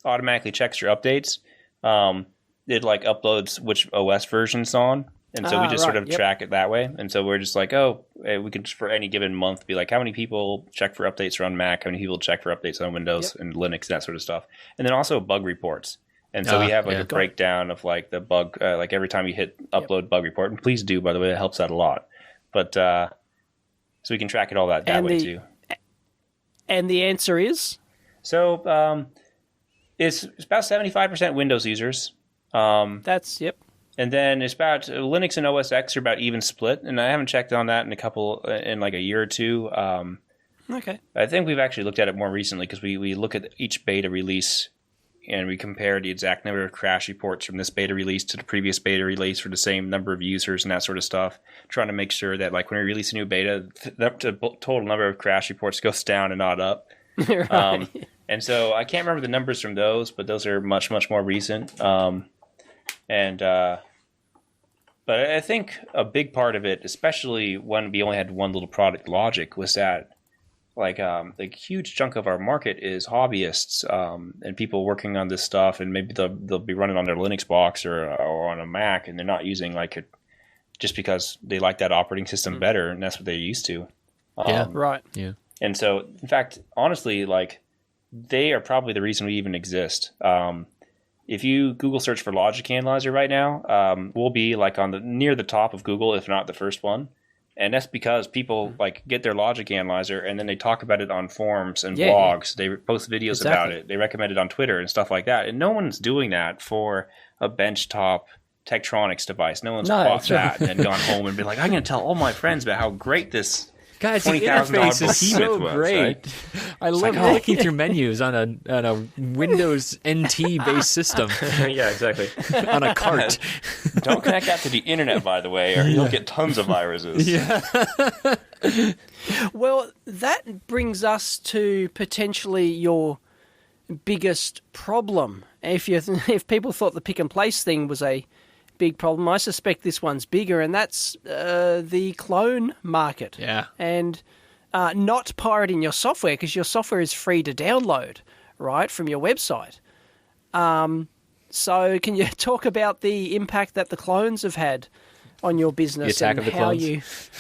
automatically checks your updates, it uploads which OS version it's on. And so we just sort of track it that way. And so we're just like, we can, for any given month, be like, how many people check for updates on Mac? How many people check for updates on Windows and Linux, that sort of stuff. And then also bug reports. And so we have a breakdown of the bug, every time you hit upload bug report. And please do, by the way, that helps out a lot. But so we can track it all that way too. And the answer is? So it's about 75% Windows users. And then it's about Linux and OS X are about even split, and I haven't checked on that in a year or two. Okay. I think we've actually looked at it more recently because we look at each beta release and we compare the exact number of crash reports from this beta release to the previous beta release for the same number of users and that sort of stuff, trying to make sure that like when we release a new beta, the total number of crash reports goes down and not up. Right. And so I can't remember the numbers from those, but those are much, much more recent. But I think a big part of it, especially when we only had one little product, Logic, was that like the huge chunk of our market is hobbyists and people working on this stuff, and maybe they'll be running on their Linux box or on a Mac, and they're not using like it just because they like that operating system better, and that's what they're used to. Right. Yeah. And so, in fact, honestly, like they are probably the reason we even exist. If you Google search for Logic Analyzer right now, we'll be like on near the top of Google, if not the first one. And that's because people like get their Logic Analyzer and then they talk about it on forums and blogs. They post videos about it. They recommend it on Twitter and stuff like that. And no one's doing that for a benchtop Tektronix device. No one's bought that and then gone home and been like, I'm going to tell all my friends about how great this Guys, the $20,000 interface is so was, great. right? I love clicking through menus on a Windows NT based system Yeah, exactly. on a cart. Don't connect that to the internet, by the way, or you'll get tons of viruses. Yeah. Well, that brings us to potentially your biggest problem. If people thought the pick and place thing was a big problem, I suspect this one's bigger, and that's the clone market. Yeah. And not pirating your software, because your software is free to download, right, from your website. So can you talk about the impact that the clones have had on your business? The attack and of the how clones?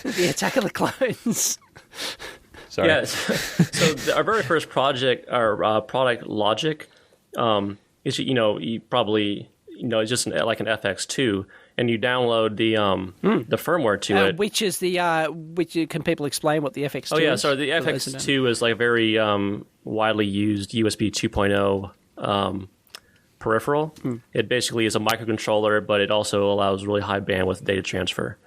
The attack of the clones. Sorry. Yeah. So our very first project, our product Logic, is you probably it's just like an FX2, and you download the firmware to it. Which is can people explain what the FX2 is? Oh yeah, so the FX2 is like a very widely used USB 2.0 peripheral. It basically is a microcontroller, but it also allows really high bandwidth data transfer.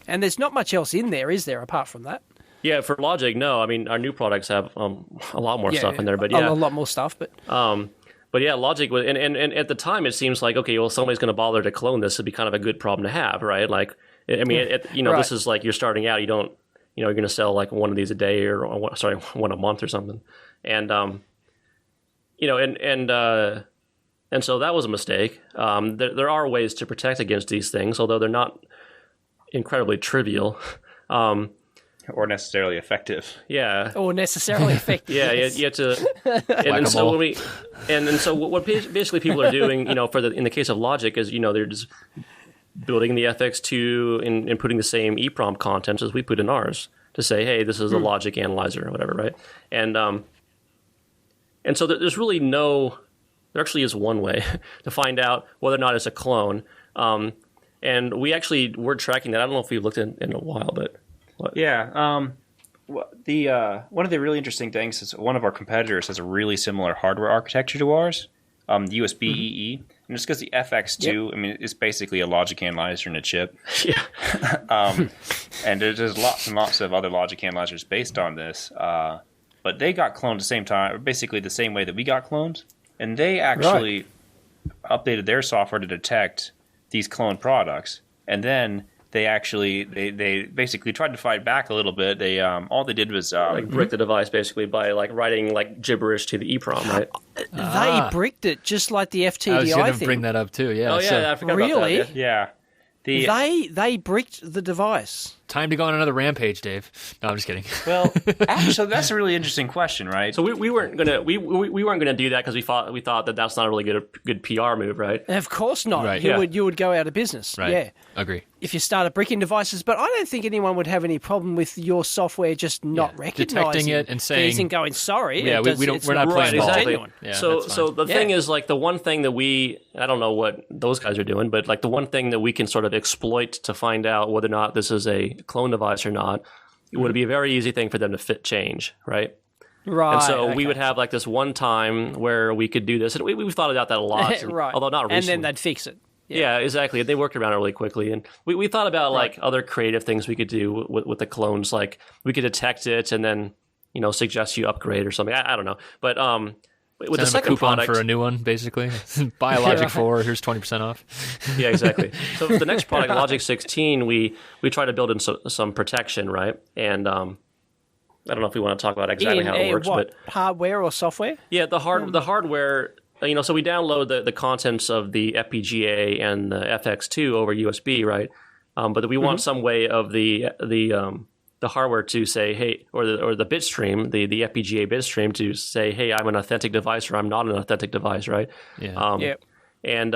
And there's not much else in there, is there, apart from that? Yeah, for Logic, no. I mean, our new products have a lot more stuff in there, but yeah, a lot more stuff. But yeah, Logic was, and at the time, it seems like, okay, well, somebody's going to bother to clone this. It'd be kind of a good problem to have, right? Like, I mean, Right. This is like you're starting out. You don't, you're going to sell like one of these a day or one a month or something, and and so that was a mistake. There are ways to protect against these things, although they're not incredibly trivial. Or necessarily effective. Yeah. Or necessarily effective. Yeah, you have to. And so what basically people are doing, in the case of Logic, is they're just building the FX2 and putting the same EEPROM content as we put in ours to say, hey, this is a Logic analyzer or whatever, right? And so there's really there actually is one way to find out whether or not it's a clone. And we actually were tracking that. I don't know if we've looked in a while, but. What? Yeah. One of the really interesting things is one of our competitors has a really similar hardware architecture to ours, the USB EE. And just because the FX2, I mean, it's basically a Logic analyzer in a chip. Yeah. And there's lots and lots of other Logic analyzers based on this. But they got cloned at the same time, basically the same way that we got cloned. And they actually updated their software to detect these cloned products. And then they basically tried to fight back a little bit. They all they did was brick the device basically by like writing like gibberish to the EEPROM, right? They bricked it just like the FTDI I was going to thing. bring that up too. Yeah. Oh yeah, I forgot Really? about that. Yeah. Yeah. They bricked the device. Time to go on another rampage, Dave. No, I'm just kidding. Well, actually, that's a really interesting question, right? So we weren't gonna we weren't gonna do that because we thought that that's not a really good PR move, right? Of course not. Right. You would go out of business. Right. Yeah. Agree. If you started bricking devices, but I don't think anyone would have any problem with your software just not recognizing detecting it and saying, these and going sorry. Yeah, we're not playing it's ball. genuine. Yeah, so that's fine. the thing is, like, the one thing that I don't know what those guys are doing, but like the one thing that we can sort of exploit to find out whether or not this is a clone device or not, it would be a very easy thing for them to change, right? Right. And so we would have like this one time where we could do this, and we've thought about that a lot, right. although not recently. And then they'd fix it. Yeah, exactly. They worked around it really quickly, and we thought about like other creative things we could do with the clones. Like we could detect it and then suggest you upgrade or something. I don't know, but with the second coupon product for a new one, basically, buy a Logic 4. Here's 20% off. Yeah, exactly. So for the next product, Logic 16, we try to build in some protection, right? And I don't know if we want to talk about exactly how it works, but hardware or software? Yeah, the hardware. So we download the contents of the FPGA and the FX2 over USB, right? But we want some way of the hardware to say, hey, or the bit stream, the FPGA bit stream to say, hey, I'm an authentic device or I'm not an authentic device, right? Yeah. And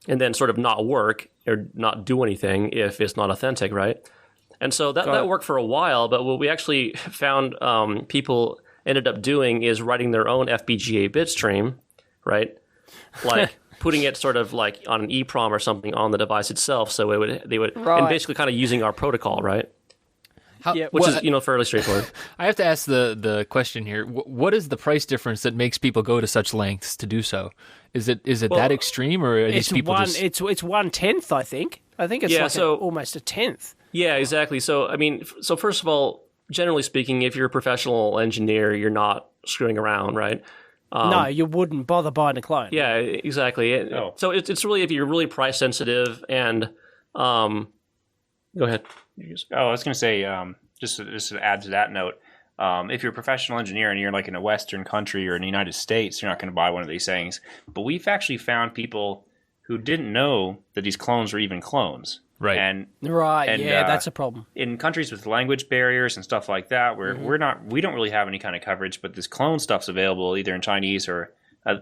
then sort of not work or not do anything if it's not authentic, right? And so that worked for a while, but what we actually found people ended up doing is writing their own FPGA bit stream, right? Like putting it sort of like on an EEPROM or something on the device itself, so they would and basically kind of using our protocol, right? Which is fairly straightforward. I have to ask the question here. What is the price difference that makes people go to such lengths to do so? Is it that extreme, or are these people just... It's 1/10, I think. I think it's almost a tenth. Yeah, exactly. So I mean, first of all, generally speaking, if you're a professional engineer, you're not screwing around, right? No, you wouldn't bother buying a clone. Yeah, exactly. So it's really if you're really price sensitive and go ahead. I was going to say, just to add to that note, if you're a professional engineer and you're like in a Western country or in the United States, you're not going to buy one of these things. But we've actually found people who didn't know that these clones were even clones. Right. And that's a problem. In countries with language barriers and stuff like that, where we don't really have any kind of coverage, but this clone stuff's available either in Chinese or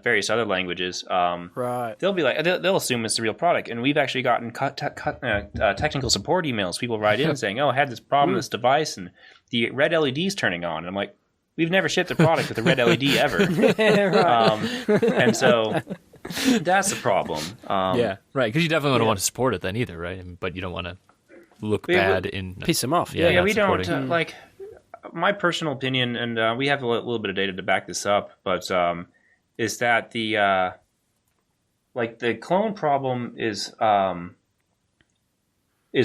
various other languages. They'll be like, they'll assume it's the real product, and we've actually gotten technical support emails. People write in saying, "Oh, I had this problem with this device, and the red LED's turning on." And I'm like, "We've never shipped a product with a red LED ever." And so that's the problem. Yeah, right. Because you definitely don't want to support it then either, right? But you don't want to look bad in piss them off. Yeah, we don't like. My personal opinion, and we have a little bit of data to back this up, but is that the clone problem is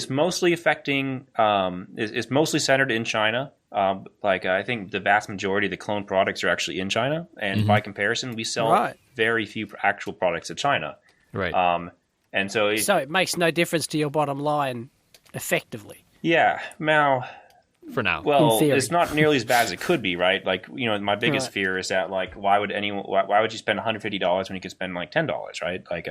mostly affecting is mostly centered in China. I think the vast majority of the clone products are actually in China, and by comparison, we sell very few actual products to China. Right. And so it makes no difference to your bottom line, effectively. Yeah. Now, for now, well, it's not nearly as bad as it could be, right? Like, my biggest fear is that, like, why would you spend $150 when you could spend like $10, right? Like,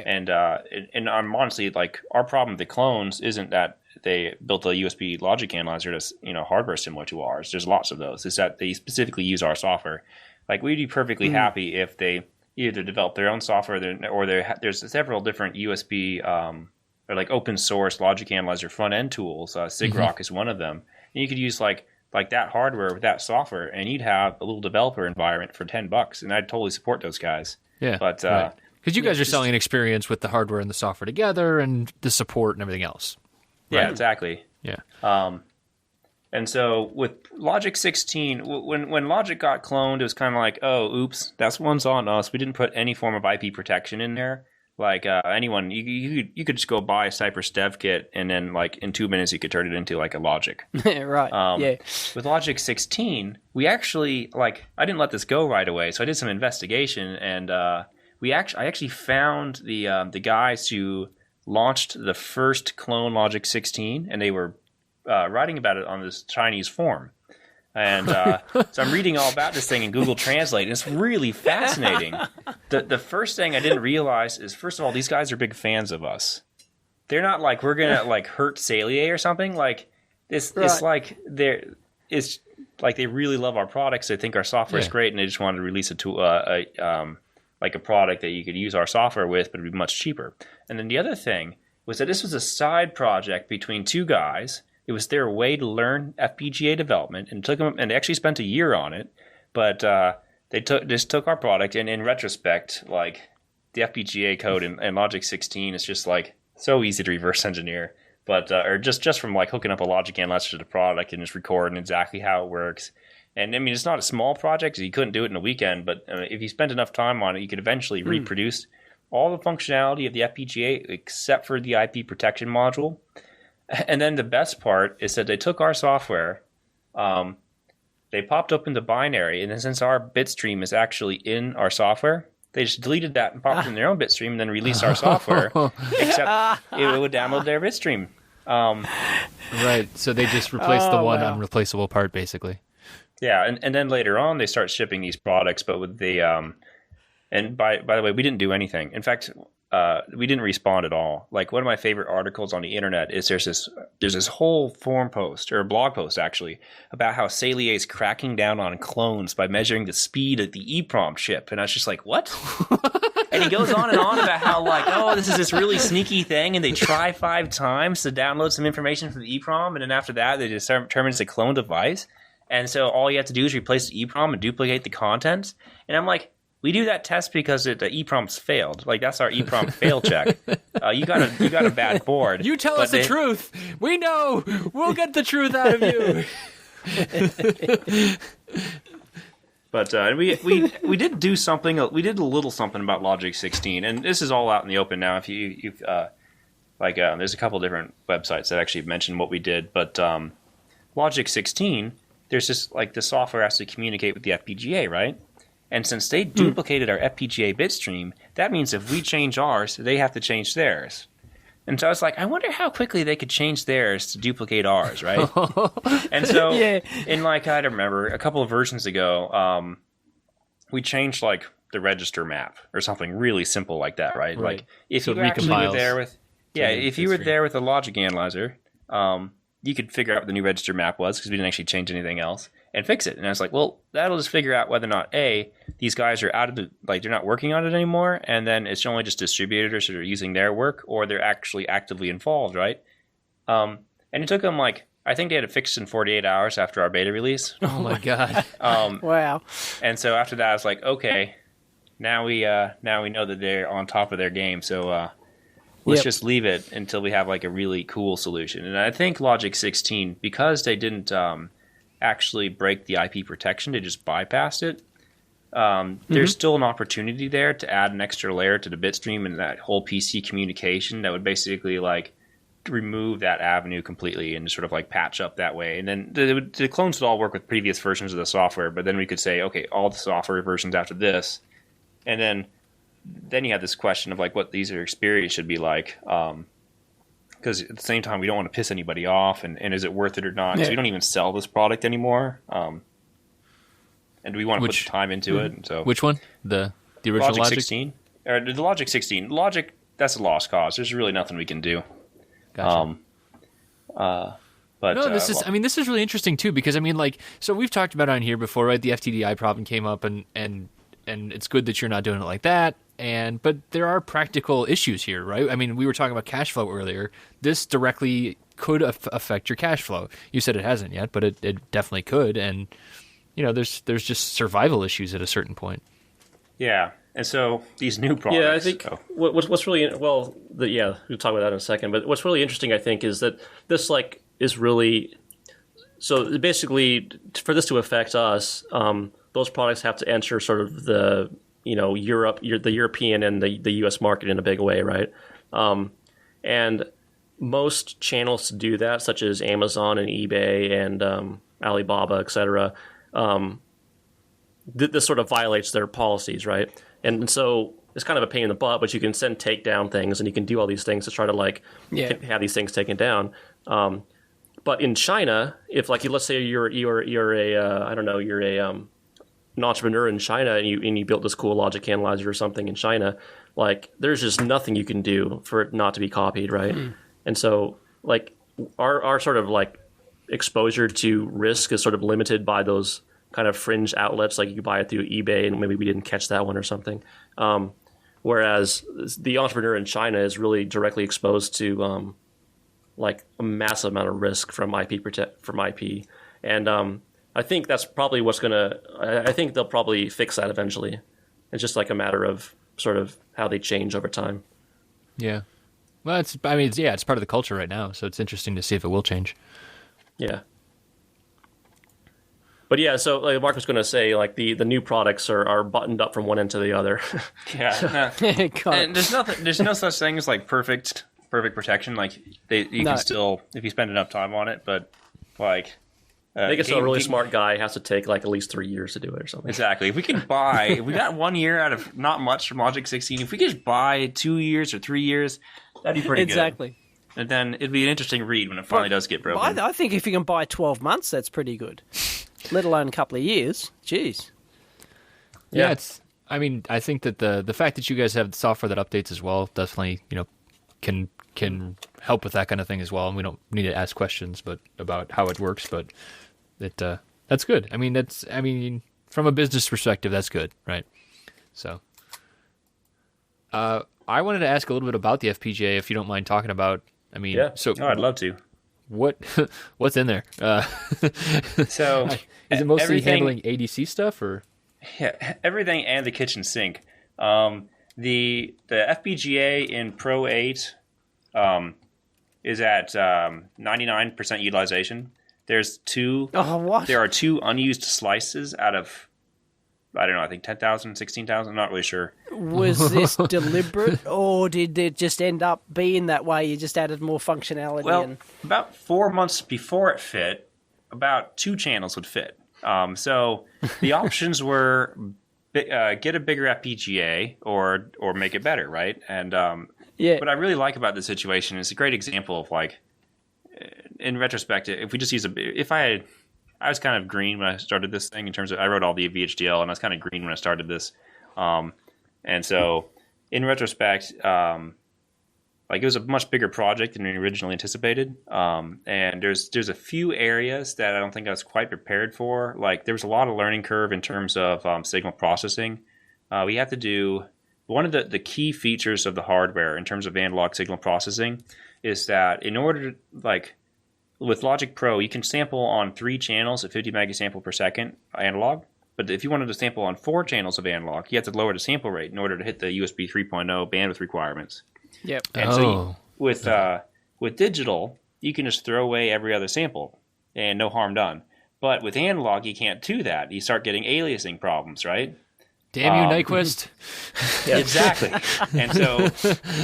and I'm honestly, like, our problem with the clones isn't that they built a USB logic analyzer that's hardware similar to ours. There's lots of those. It's that they specifically use our software. Like, we'd be perfectly happy if they either develop their own software or there's several different USB or like open source logic analyzer front end tools. SIGROC is one of them. And you could use like that hardware with that software, and you'd have a little developer environment for $10, and I'd totally support those guys. Yeah, but because you guys are selling an experience with the hardware and the software together, and the support and everything else. Right? Yeah, right? exactly. Yeah. And so with Logic 16, when Logic got cloned, it was kind of like, oh, oops, that's one's on us. We didn't put any form of IP protection in there. Like anyone, you could just go buy a Cypress dev kit, and then like in 2 minutes you could turn it into like a Logic. Right. With Logic 16, we actually I didn't let this go right away, so I did some investigation, and I actually found the guys who launched the first clone Logic 16, and they were writing about it on this Chinese forum. And so I'm reading all about this thing in Google Translate, and it's really fascinating. The first thing I didn't realize is, first of all, these guys are big fans of us. They're not like, we're going to like hurt SayLeeAy or something. Like, it's like it's like they really love our products. They think our software is great, and they just wanted to release it to like a product that you could use our software with, but it'd be much cheaper. And then the other thing was that this was a side project between two guys. It was their way to learn FPGA development, and they actually spent a year on it. But they took our product, and in retrospect, like the FPGA code in Logic 16 is just like so easy to reverse engineer. But or just from like hooking up a logic analyzer to the product and just recording exactly how it works. And I mean, it's not a small project, because you couldn't do it in a weekend. But if you spent enough time on it, you could eventually reproduce all the functionality of the FPGA except for the IP protection module. And then the best part is that they took our software, they popped open the binary, and then since our bitstream is actually in our software, they just deleted that and popped it in their own bitstream and then released our software, except it would download their bitstream. Right, so they just replaced the one unreplaceable part, basically. Yeah, and then later on, they start shipping these products, but with the... and by the way, we didn't do anything. In fact, we didn't respond at all. Like, one of my favorite articles on the internet is there's this whole forum post, or a blog post actually, about how SayLeeAy is cracking down on clones by measuring the speed of the EEPROM chip. And I was just like, what? And he goes on and on about how, like, oh, this is this really sneaky thing, and they try 5 times to download some information from the EEPROM, and then after that, they just determine it's a clone device. And so all you have to do is replace the EEPROM and duplicate the contents. And I'm like, we do that test because the EEPROM's failed. Like, that's our EEPROM fail check. You got a bad board. You tell us the truth. We know. We'll get the truth out of you. But we did do something. We did a little something about Logic 16, and this is all out in the open now. If you've there's a couple different websites that actually mention what we did. But Logic 16, there's just like the software has to communicate with the FPGA, right? And since they duplicated our FPGA bitstream, that means if we change ours, they have to change theirs. And so I was like, I wonder how quickly they could change theirs to duplicate ours, right? And so, in like, I don't remember, a couple of versions ago, we changed like the register map or something really simple like that, right? Like, if you actually were there with, if you were there with a logic analyzer, you could figure out what the new register map was because we didn't actually change anything else and fix it. And I was like, well, that'll just figure out whether or not these guys are out of the, like, they're not working on it anymore, and then it's only just distributors that are using their work, or they're actually actively involved, right? And it took them, like, I think they had it fixed in 48 hours after our beta release. Oh my god! Wow! And so after that, I was like, okay, now we know that they're on top of their game, so let's just leave it until we have like a really cool solution. And I think Logic 16, because they didn't actually break the IP protection, they just bypassed it. There's still an opportunity there to add an extra layer to the bitstream and that whole PC communication that would basically like remove that avenue completely and sort of like patch up that way. And then the clones would all work with previous versions of the software, but then we could say, okay, all the software versions after this. And then you have this question of like what the user experience should be like. Because at the same time, we don't want to piss anybody off, and is it worth it or not? Because we don't even sell this product anymore. And do we want to put the time into it? And so, which one? The original Logic 16? Or the Logic 16. Logic, that's a lost cause. There's really nothing we can do. Gotcha. But no, this is really interesting too, because I mean, like, so we've talked about it on here before, right? The FTDI problem came up, and it's good that you're not doing it like that. But there are practical issues here, right? I mean, we were talking about cash flow earlier. This directly could affect your cash flow. You said it hasn't yet, but it definitely could. And there's just survival issues at a certain point. Yeah, and so these new products. Yeah, I think what's really we'll talk about that in a second. But what's really interesting, I think, is that this like is really so basically for this to affect us, those products have to enter sort of the the European and the U.S. market in a big way, right? And most channels to do that, such as Amazon and eBay and Alibaba, etc., this sort of violates their policies, right? And so it's kind of a pain in the butt, but you can take down things, and you can do all these things to try to have these things taken down. But in China, if let's say you're an entrepreneur in China and you built this cool logic analyzer or something in China, like there's just nothing you can do for it not to be copied, right? And so like our sort of like exposure to risk is sort of limited by those kind of fringe outlets, like you buy it through eBay and maybe we didn't catch that one or something. Whereas the entrepreneur in China is really directly exposed to like a massive amount of risk from IP. And I think that's probably I think they'll probably fix that eventually. It's just like a matter of sort of how they change over time. Yeah. Well, it's part of the culture right now, so it's interesting to see if it will change. Yeah. But yeah, so like Mark was going to say, like the new products are buttoned up from one end to the other. Yeah, and there's no such thing as like perfect protection. Like you can still, if you spend enough time on it, but like I think it's a really smart guy has to take like at least 3 years to do it or something. Exactly. If we got 1 year out of not much from Logic 16. If we could just buy 2 years or 3 years, that'd be pretty good. Exactly. And then it'd be an interesting read when it finally does get broken. I think if you can buy 12 months, that's pretty good. Let alone a couple of years. Jeez. Yeah, I mean, I think that the fact that you guys have software that updates as well definitely, can help with that kind of thing as well. And we don't need to ask questions, but about how it works. But that's good. I mean, from a business perspective, that's good, right? So, I wanted to ask a little bit about the FPGA, if you don't mind talking about. I mean, yeah. I'd love to. What's in there? So is it mostly handling ADC stuff, or? Yeah, everything and the kitchen sink. The FPGA in Pro 8 is at 99% utilization. There's two. Oh, what? There are 2 unused slices out of, I don't know, I think 10,000, 16,000. I'm not really sure. Was this deliberate, or did it just end up being that way? You just added more functionality. Well, about 4 months before it fit, about 2 channels would fit. So the options were get a bigger FPGA or make it better, right? And what I really like about this situation is a great example of, like, in retrospect, if we just use I was kind of green when I started this thing in terms of, I wrote all the VHDL and I was kind of green when I started this. And so in retrospect, like, it was a much bigger project than we originally anticipated. And there's a few areas that I don't think I was quite prepared for. Like, there was a lot of learning curve in terms of signal processing. We have to do one of the key features of the hardware in terms of analog signal processing is that in order to, like, with Logic Pro, you can sample on 3 channels at 50 megasample per second analog. But if you wanted to sample on 4 channels of analog, you have to lower the sample rate in order to hit the USB 3.0 bandwidth requirements. Yep. And so with digital, you can just throw away every other sample and no harm done. But with analog, you can't do that. You start getting aliasing problems, right? Damn you, Nyquist. Yeah, exactly. And so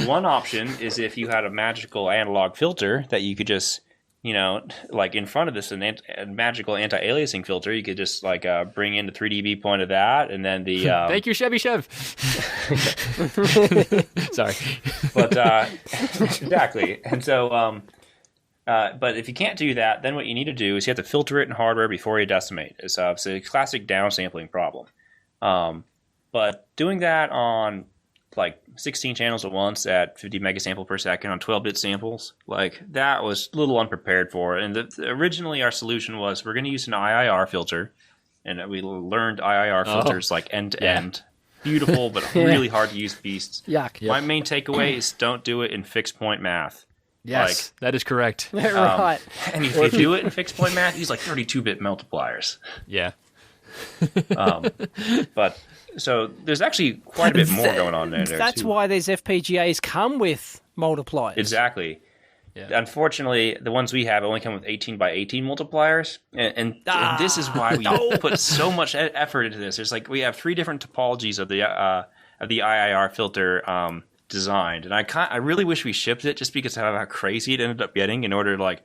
one option is if you had a magical analog filter that you could just, like in front of this, a magical anti-aliasing filter, you could just like bring in the 3 dB point of that, and then the thank you, Chevy Chev. Sorry, but exactly. And so, but if you can't do that, then what you need to do is you have to filter it in hardware before you decimate. It's a classic downsampling problem. But doing that on like 16 channels at once at 50 megasample per second on 12-bit samples, like, that was a little unprepared for it. And originally our solution was we're going to use an IIR filter, and we learned IIR filters like end to end. Beautiful, but really hard to use beasts. Yuck. My main takeaway is don't do it in fixed point math. Yes, that is correct. Right. And if you do it in fixed point math, use like 32-bit multipliers. Yeah. But so there's actually quite a bit more going on there. That's why these FPGAs come with multipliers. Exactly. Yeah. Unfortunately, the ones we have only come with 18 by 18 multipliers, and this is why we put so much effort into this. There's like, we have 3 different topologies of the IIR filter designed, and I really wish we shipped it just because of how crazy it ended up getting in order to like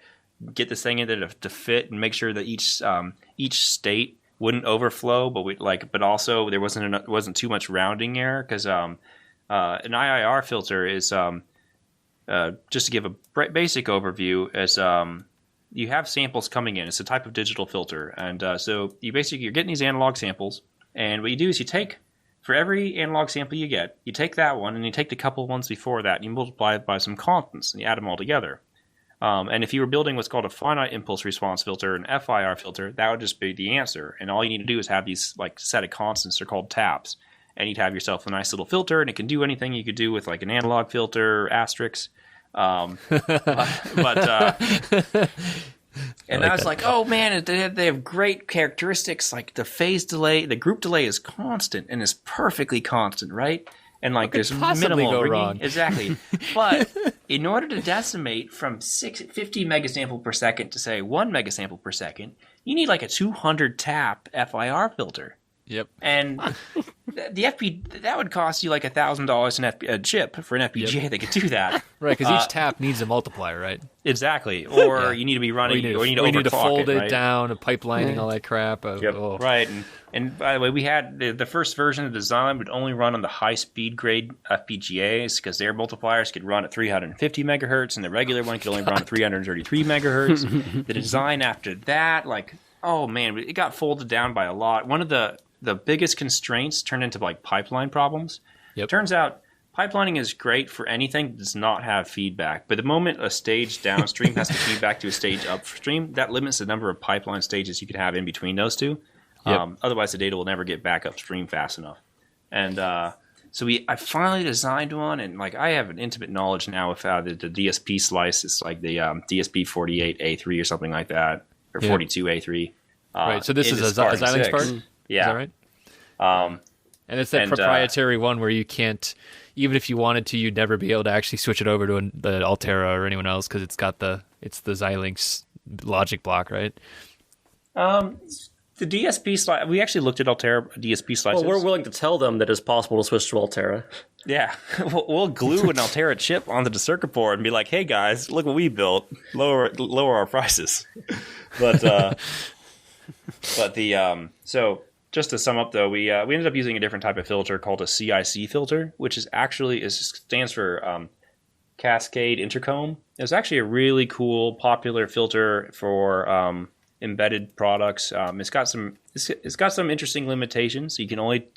get this thing in there to fit and make sure that each state wouldn't overflow, but also there wasn't too much rounding error, because an IIR filter is just to give a basic overview, as you have samples coming in. It's a type of digital filter, and so you're getting these analog samples, and what you do is you take, for every analog sample you get, you take that one and you take the couple ones before that and you multiply it by some constants and you add them all together. And if you were building what's called a finite impulse response filter, an FIR filter, that would just be the answer. And all you need to do is have these like set of constants. They're called taps. And you'd have yourself a nice little filter, and it can do anything you could do with like an analog filter, asterisks. And I was like, oh man, they have great characteristics. Like the phase delay, the group delay is constant and is perfectly constant, right? and like could there's possibly minimal go ringing. wrong? Exactly. But in order to decimate from 50 megasample per second to say 1 megasample per second, you need like a 200 tap FIR filter. Yep. And that would cost you like $1,000 a chip for an FPGA that could do that. Right, because each tap needs a multiplier, right? Exactly. Or you need to be running, or you need to fold it right? down, pipelining, all that crap. Right. And by the way, we had the first version of the design would only run on the high-speed grade FPGAs because their multipliers could run at 350 megahertz, and the regular one could only run at 333 megahertz. The design after that, like, oh man, it got folded down by a lot. One of the biggest constraints turned into like pipeline problems. Yep. Turns out pipelining is great for anything that does not have feedback. But the moment a stage downstream has to feedback to a stage upstream, that limits the number of pipeline stages you could have in between those two. Yep. Otherwise, the data will never get back upstream fast enough. And so I finally designed one, and like I have an intimate knowledge now of how the DSP slice is like the DSP 48A3 or something like that, or 42A3. Right. So this is a Xilinx part. Yeah. Is that right? And it's that proprietary one where you can't, even if you wanted to, you'd never be able to actually switch it over to the Altera or anyone else because it's the Xilinx logic block, right? The DSP slice, we actually looked at Altera DSP slices. Well, we're willing to tell them that it's possible to switch to Altera. Yeah. We'll glue an Altera chip onto the circuit board and be like, hey guys, look what we built. Lower our prices. But so just to sum up though, we ended up using a different type of filter called a CIC filter, which stands for Cascade Intercomb. It's actually a really cool, popular filter for embedded products. It's got some interesting limitations. You can only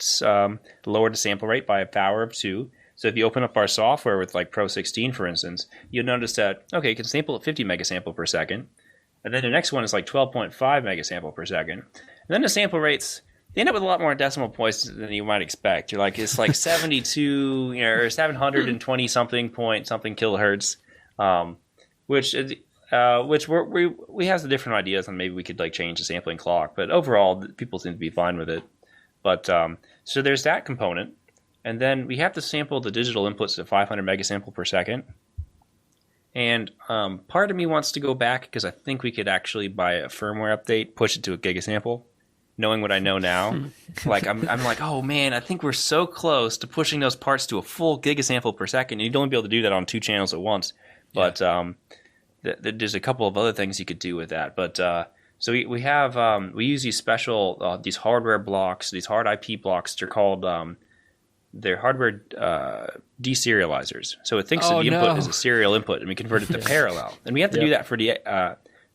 lower the sample rate by a power of 2. So if you open up our software with like Pro 16, for instance, you'll notice that it can sample at 50 megasample per second. And then the next one is like 12.5 megasample per second. And then the sample rates, they end up with a lot more decimal points than you might expect. You're like, it's like 72, or 720 something kilohertz, which we have some different ideas on. Maybe we could like change the sampling clock, but overall people seem to be fine with it. But so there's that component, and then we have to sample the digital inputs at 500 megasample per second. And part of me wants to go back because I think we could actually, by a firmware update, push it to a gigasample. Knowing what I know now, like I'm like, oh man, I think we're so close to pushing those parts to a full gigasample per second. You'd only be able to do that on 2 channels at once. But there's a couple of other things you could do with that. But so we use these special these hardware blocks, these hard IP blocks. They're called they're hardware deserializers. So it thinks that the input is a serial input, and we convert it to parallel. And we have to do that for the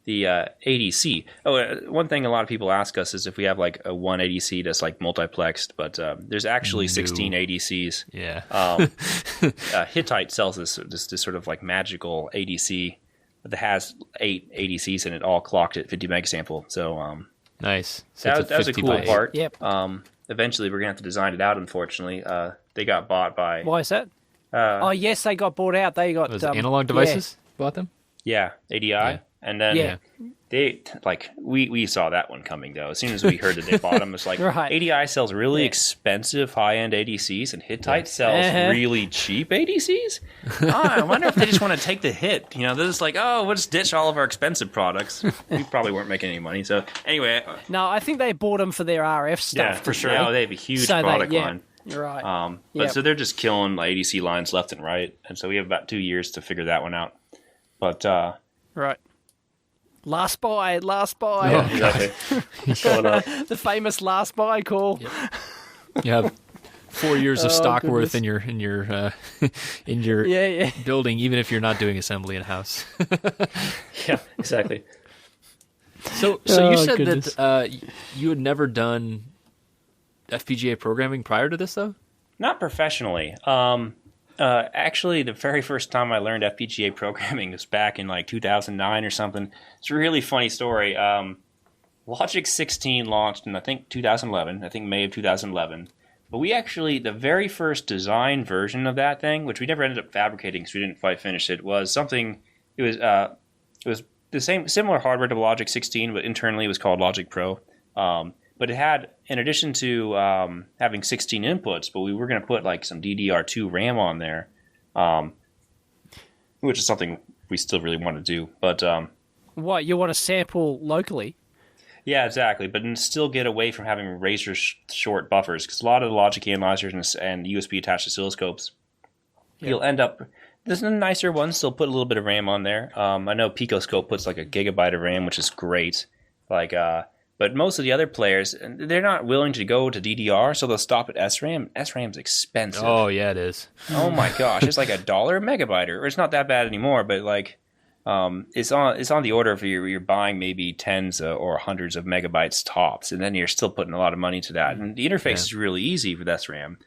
ADC. One thing a lot of people ask us is if we have like a one ADC that's like multiplexed, but there's actually 16 ADCs. Yeah. Hittite sells this sort of like magical ADC that has 8 ADCs in it, all clocked at 50 megasample. So nice. So that was a cool part. Yep. Eventually, we're gonna have to design it out. Unfortunately, they got bought by. Why is that? Yes, they got bought out. They got Analog Devices bought them. Yeah, ADI, and then they like we saw that one coming though. As soon as we heard that they bought them, it's like ADI sells really expensive high-end ADCs, and Hittite sells really cheap ADCs. I wonder if they just want to take the hit. They're just like, we'll just ditch all of our expensive products. We probably weren't making any money. So anyway, no, I think they bought them for their RF stuff. Yeah, for sure. They have a huge product line. You're right. But so they're just killing ADC lines left and right, and so we have about 2 years to figure that one out. But right. Last buy. Yeah, exactly. The famous last buy call. Yep. You have 4 years of stock worth in your building, even if you're not doing assembly in house. Yeah, exactly. So you said that you had never done FPGA programming prior to this, though? Not professionally. Actually, the very first time I learned FPGA programming was back in like 2009 or something. It's a really funny story. Logic 16 launched in, I think, 2011. I think May of 2011. But we actually, the very first design version of that thing, which we never ended up fabricating because we didn't quite finish it, was something. It was the similar hardware to Logic 16, but internally it was called Logic Pro. But it had, in addition to having 16 inputs, but we were going to put like some DDR2 RAM on there, which is something we still really want to do. But What, you want to sample locally? yeah, exactly. But still get away from having razor short buffers, because a lot of the logic analyzers and USB attached oscilloscopes, you'll end up. There's a nicer one. Still put a little bit of RAM on there. I know Picoscope puts like a gigabyte of RAM, which is great. But most of the other players, they're not willing to go to DDR, so they'll stop at SRAM. SRAM's expensive. Oh yeah, it is. Oh my gosh, it's like $1 a megabyte, or it's not that bad anymore. But like, it's on the order of you're buying maybe tens or hundreds of megabytes tops, and then you're still putting a lot of money to that. And the interface is really easy with SRAM.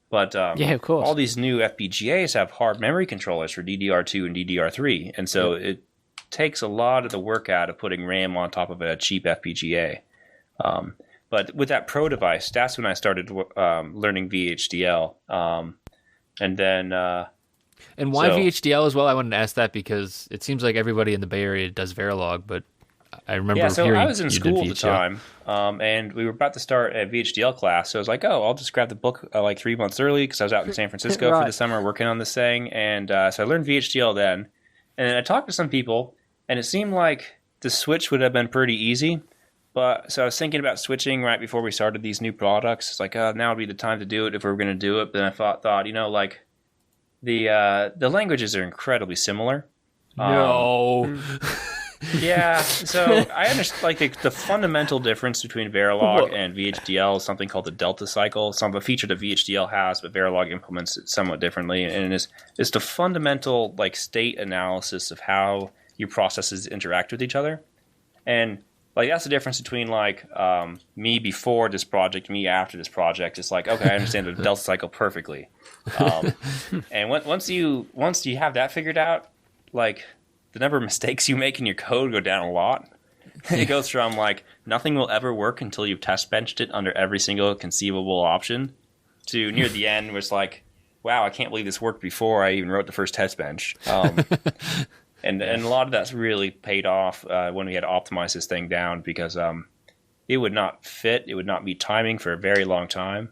But yeah, of course. all these new FPGAs have hard memory controllers for DDR2 and DDR3, and so it takes a lot of the work out of putting RAM on top of a cheap FPGA. But with that Pro device, that's when I started learning VHDL. And then... and why VHDL as well? I wanted to ask that because it seems like everybody in the Bay Area does Verilog, but I remember hearing I was in you school did at the time, and we were about to start a VHDL class, so I was like, I'll just grab the book like 3 months early because I was out in San Francisco for the summer working on this thing, and so I learned VHDL then. And then I talked to some people, and it seemed like the switch would have been pretty easy. But so I was thinking about switching right before we started these new products. It's like, now would be the time to do it if we were going to do it. But then I thought, like the languages are incredibly similar. No. Yeah. So I understand like the fundamental difference between Verilog and VHDL is something called the delta cycle. A feature that VHDL has, but Verilog implements it somewhat differently. And it's the fundamental like state analysis of how your processes interact with each other. And like that's the difference between like me before this project, me after this project. It's like, okay, I understand the delta cycle perfectly. And once you have that figured out, like the number of mistakes you make in your code go down a lot. It goes from like nothing will ever work until you've test benched it under every single conceivable option to near the end where it's like, wow, I can't believe this worked before I even wrote the first test bench. And a lot of that's really paid off when we had to optimize this thing down because it would not fit. It would not meet timing for a very long time.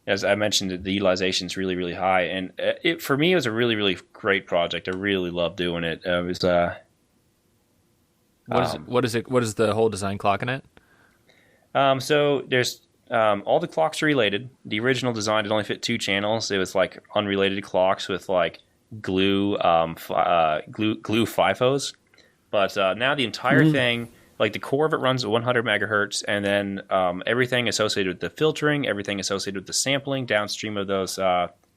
As I mentioned, the utilization is really, really high. And for me, it was a really, really great project. I really loved doing it. It was, What is the whole design clock in it? So there's all the clocks are related. The original design did only fit 2 channels. It was like unrelated clocks with like glue FIFOs, but now the entire thing, like the core of it runs at 100 megahertz, and then everything associated with the filtering, everything associated with the sampling downstream of those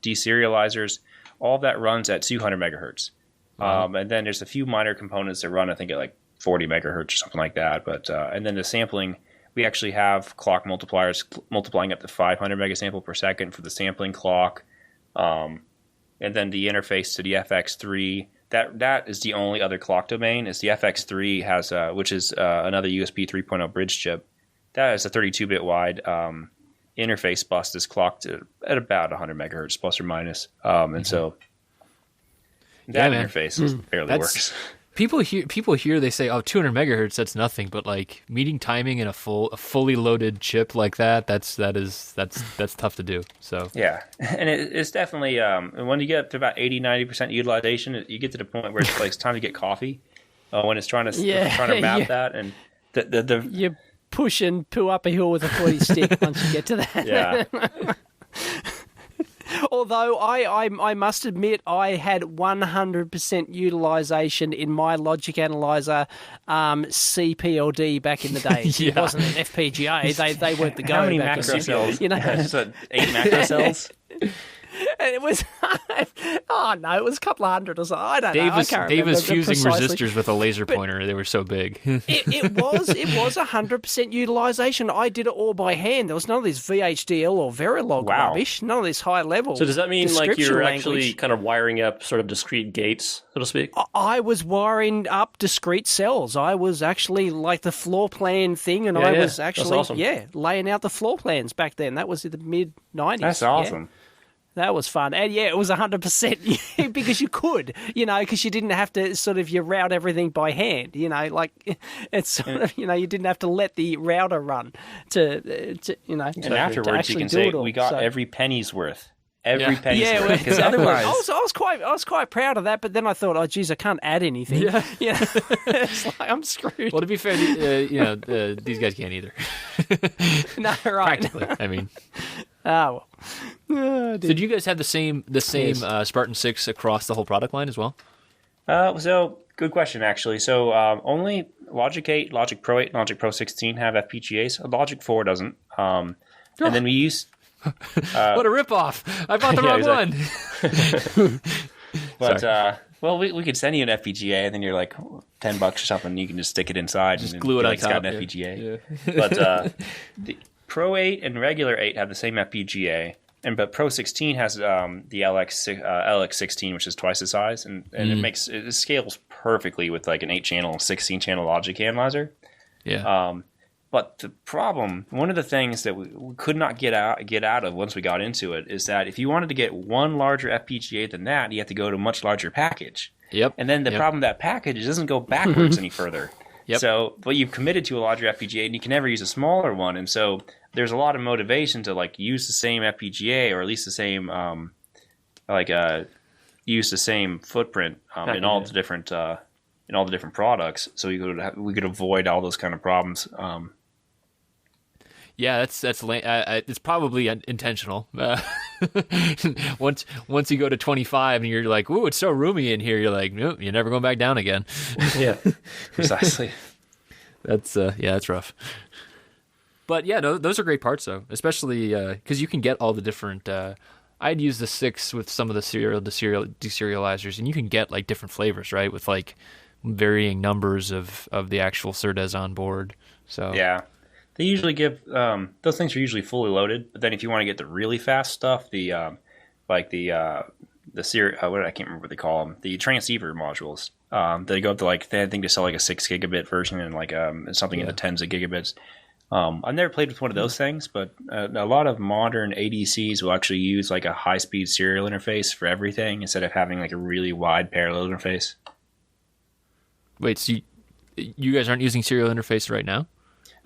deserializers, all of that runs at 200 megahertz. And then there's a few minor components that run, I think, at like 40 megahertz or something like that. But and then the sampling, we actually have clock multipliers multiplying up to 500 megasample per second for the sampling clock. And then the interface to the FX3, that is the only other clock domain. Is the FX3 has, which is another USB 3.0 bridge chip. That is a 32-bit wide interface bus that's clocked at about 100 megahertz plus or minus. And so that interface barely works. People hear they say, 200 megahertz, that's nothing, but like meeting timing in a fully loaded chip like that's tough to do. So yeah, and it's definitely when you get up to about 80-90% utilization, you get to the point where it's like it's time to get coffee when it's trying to map that, and the you push and poo up a hill with a 40 stick once you get to that. Yeah. Although I must admit I had 100% utilization in my logic analyzer CPLD back in the day. It wasn't an FPGA. They weren't the go. How many back macro then. cells? You know, 8 macro cells. It was it was a couple of hundred or something. I don't know. I can't Dave was remember fusing precisely. resistors with a laser pointer. They were so big. it was 100% utilization. I did it all by hand. There was none of this VHDL or Verilog rubbish. None of this high level. So does that mean like you're language. actually kind of wiring up sort of discrete gates, so to speak? I was wiring up discrete cells. I was actually like the floor plan thing, and I was actually awesome. laying out the floor plans back then. That was in the mid-90s. That's awesome. That was fun. And yeah, it was 100% because you could, because you didn't have to sort of, you route everything by hand, like it's sort of, you didn't have to let the router run to And afterwards you can say, we got every penny's worth. Every penny's worth. Well, Because otherwise... I was quite proud of that, but then I thought, oh, geez, I can't add anything. Yeah. It's like, I'm screwed. Well, to be fair, these guys can't either. No, right. Practically, I mean. Oh, well. So do you guys have the same Spartan 6 across the whole product line as well? So, good question, actually. So, only Logic 8, Logic Pro 8, Logic Pro 16 have FPGAs. Logic 4 doesn't. And then we use... what a ripoff! I bought the wrong one. But well, we could send you an FPGA, and then you're like $10 or something. You can just stick it inside, just and glue it on like top. It's got an FPGA. Yeah. But the Pro 8 and regular 8 have the same FPGA, but Pro 16 has the LX16, which is twice the size, and it scales perfectly with like an 8-channel, 16-channel logic analyzer. Yeah. But the problem, one of the things that we could not get out of once we got into it, is that if you wanted to get one larger FPGA than that, you have to go to a much larger package. Yep. And then the problem with that package, it doesn't go backwards any further. Yep. So, but you've committed to a larger FPGA, and you can never use a smaller one. And so there's a lot of motivation to like use the same FPGA, or at least the same use the same footprint in all the different products, so we could avoid all those kind of problems. Yeah, that's it's probably intentional. Once you go to 25 and you're like, "Ooh, it's so roomy in here," you're like, "Nope, you're never going back down again." Yeah, precisely. That's rough. But yeah, no, those are great parts though, especially because you can get all the different. I'd use the 6 with some of the serial deserializers, and you can get like different flavors, right? With like varying numbers of the actual SerDes on board. So yeah. They usually give those things are usually fully loaded, but then if you want to get the really fast stuff, the I can't remember what they call them, the transceiver modules. They go up to like I think they sell like a 6 gigabit version and like something in the tens of gigabits. I've never played with one of those things, but a lot of modern ADCs will actually use like a high speed serial interface for everything instead of having like a really wide parallel interface. Wait, so you guys aren't using serial interface right now?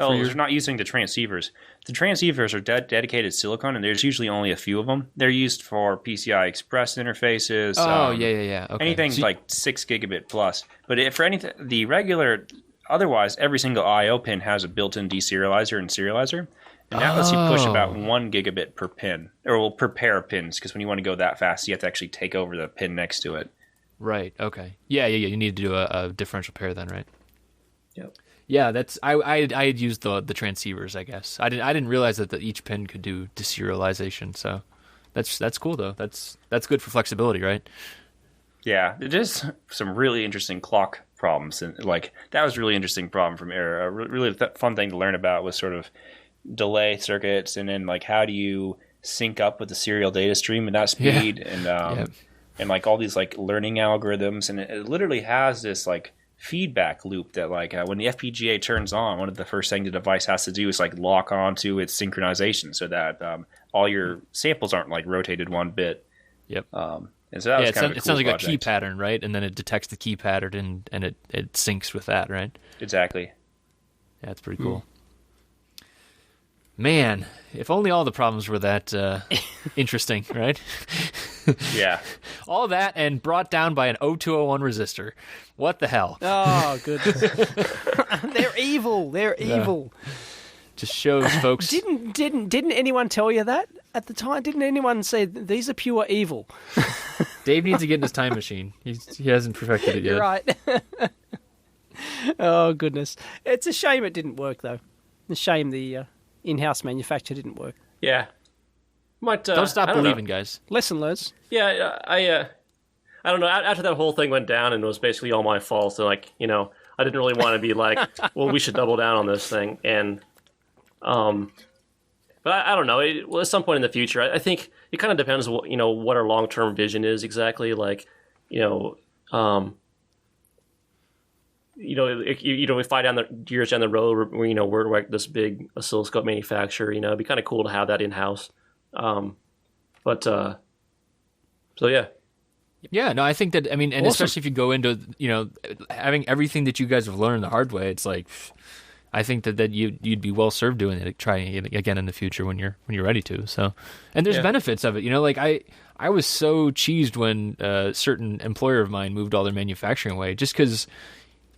Oh, they're not using the transceivers. The transceivers are dedicated silicon, and there's usually only a few of them. They're used for PCI Express interfaces. Oh, yeah. Okay. Anything like 6 gigabit plus. But for anything, the regular, otherwise, every single I/O pin has a built-in deserializer and serializer. And that lets you push about 1 gigabit per pin, or per pair of pins, because when you want to go that fast, you have to actually take over the pin next to it. Right, okay. Yeah. You need to do a differential pair then, right? Yep. Yeah, that's I had used the transceivers, I guess. I didn't realize that each pin could do deserialization. So that's cool though. That's good for flexibility, right? Yeah, it is some really interesting clock problems, and like that was a really interesting problem from Era. A really fun thing to learn about was sort of delay circuits, and then like how do you sync up with the serial data stream at that speed, and like all these like learning algorithms, and it literally has this like feedback loop that like when the FPGA turns on, one of the first things the device has to do is like lock onto its synchronization so that all your samples aren't like rotated one bit. Yep. And so that was kind of a cool sounds like project. a key pattern, right? And then it detects the key pattern and it syncs with that, right? Exactly. Yeah, it's pretty cool. Man, if only all the problems were that interesting, right? Yeah. All that and brought down by an 0201 resistor. What the hell? Oh, goodness. They're evil. They're evil. Just shows, folks. Didn't anyone tell you that at the time? Didn't anyone say these are pure evil? Dave needs to get in his time machine. He hasn't perfected it yet. You're right. Oh, goodness. It's a shame it didn't work, though. It's a shame the in-house manufacture didn't work. Yeah. Don't stop believing, guys. Lesson learned. Yeah, I don't know. After that whole thing went down and it was basically all my fault, so like, I didn't really want to be like, well, we should double down on this thing. And, but I don't know. At some point in the future, I think it kind of depends what what our long-term vision is exactly. Like, we fly down the years down the road, we're like this big oscilloscope manufacturer. It'd be kind of cool to have that in-house. But So yeah. Yeah, no, I think that, I mean, and especially if you go into, having everything that you guys have learned the hard way, it's like, I think that you'd be well served doing it, trying it again in the future when you're ready to. So, and there's benefits of it, like I was so cheesed when a certain employer of mine moved all their manufacturing away, just because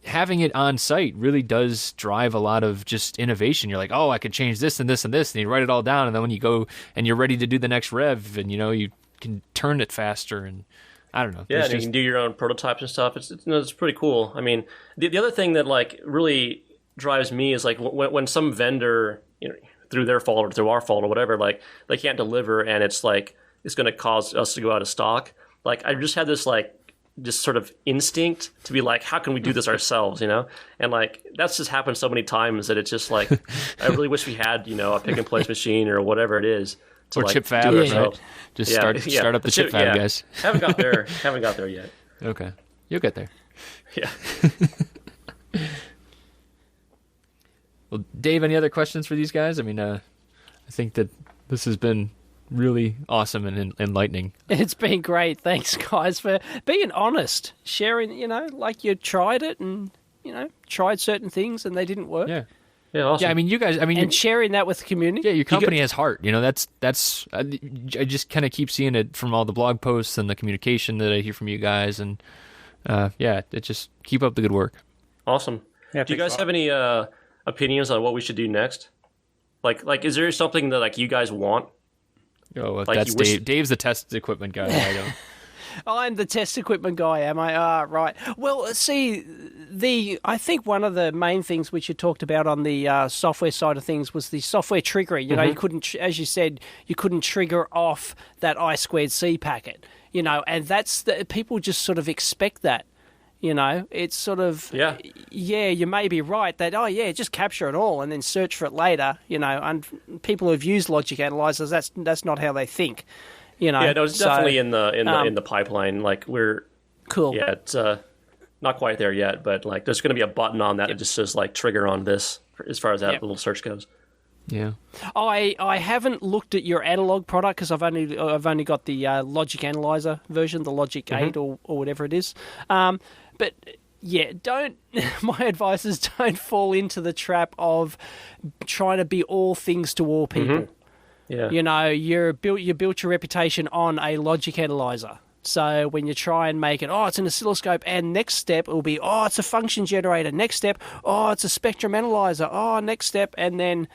having it on site really does drive a lot of just innovation. You're like, oh, I could change this and this and this, and you write it all down, and then when you go and you're ready to do the next rev, and you can turn it faster, and I don't know. Yeah, and you can do your own prototypes and stuff. It's pretty cool. I mean, the other thing that like really drives me is like when some vendor, through their fault or through our fault or whatever, like they can't deliver, and it's like it's going to cause us to go out of stock. Like I just had this just sort of instinct to be like, how can we do this ourselves, And like that's just happened so many times that it's just like I really wish we had a pick and place machine or whatever it is. Or chip fab, right? Just start up the chip fab, guys. Haven't got there yet. Okay, you'll get there. Yeah. Well, Dave, any other questions for these guys? I mean, I think that this has been really awesome and enlightening. It's been great. Thanks, guys, for being honest, sharing. Like you tried it and tried certain things and they didn't work. Yeah. Yeah, awesome. Yeah, I mean, you guys. I mean, and sharing that with the community. Yeah, your company has heart. That's. I just kind of keep seeing it from all the blog posts and the communication that I hear from you guys, and it just keep up the good work. Awesome. Yeah, do you guys have any opinions on what we should do next? Like, is there something that like you guys want? Oh, that's Dave. Dave's the test equipment guy. I don't. I'm the test equipment guy, am I? Right. Well, see, I think one of the main things which you talked about on the software side of things was the software triggering. You couldn't, as you said, you couldn't trigger off that I2C packet. And that's people just sort of expect that. It's sort of you may be right that just capture it all and then search for it later. And people who've used logic analyzers, that's not how they think. Yeah, no, it's definitely in the pipeline. Like we're cool. Yeah, it's not quite there yet, but like there's going to be a button on that that just says like trigger on this as far as that little search goes. Yeah, I haven't looked at your analog product because I've only got the Logic Analyzer version, the Logic 8 or whatever it is. But yeah, my advice is don't fall into the trap of trying to be all things to all people. Yeah. You built your reputation on a logic analyzer. So when you try and make it, it's an oscilloscope, and next step will be, it's a function generator. Next step, it's a spectrum analyzer. Next step, and then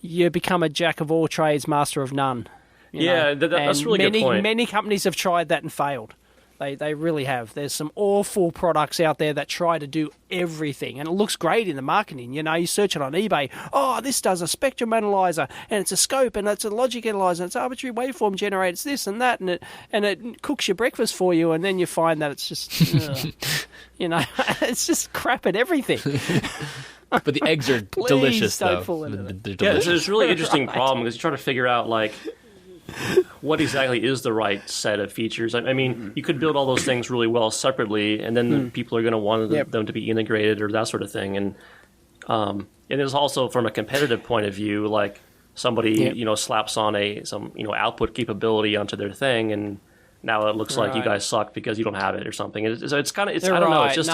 you become a jack of all trades, master of none. That's a really good point. Many companies have tried that and failed. They really have. There's some awful products out there that try to do everything, and it looks great in the marketing. You search it on eBay. This does a spectrum analyzer, and it's a scope, and it's a logic analyzer, and it's arbitrary waveform generator, it's this and that, and it cooks your breakfast for you, and then you find that it's just, it's just crap at everything. But the eggs are delicious, don't though. Fall into that. They're delicious. It's a really interesting problem because you try to figure out like what exactly is the right set of features. I mean, you could build all those things really well separately, and then people are going to want them to be integrated or that sort of thing. And there's also from a competitive point of view, like somebody slaps on some output capability onto their thing, and now it looks like you guys suck because you don't have it or something. So it's kind of I don't know. It's just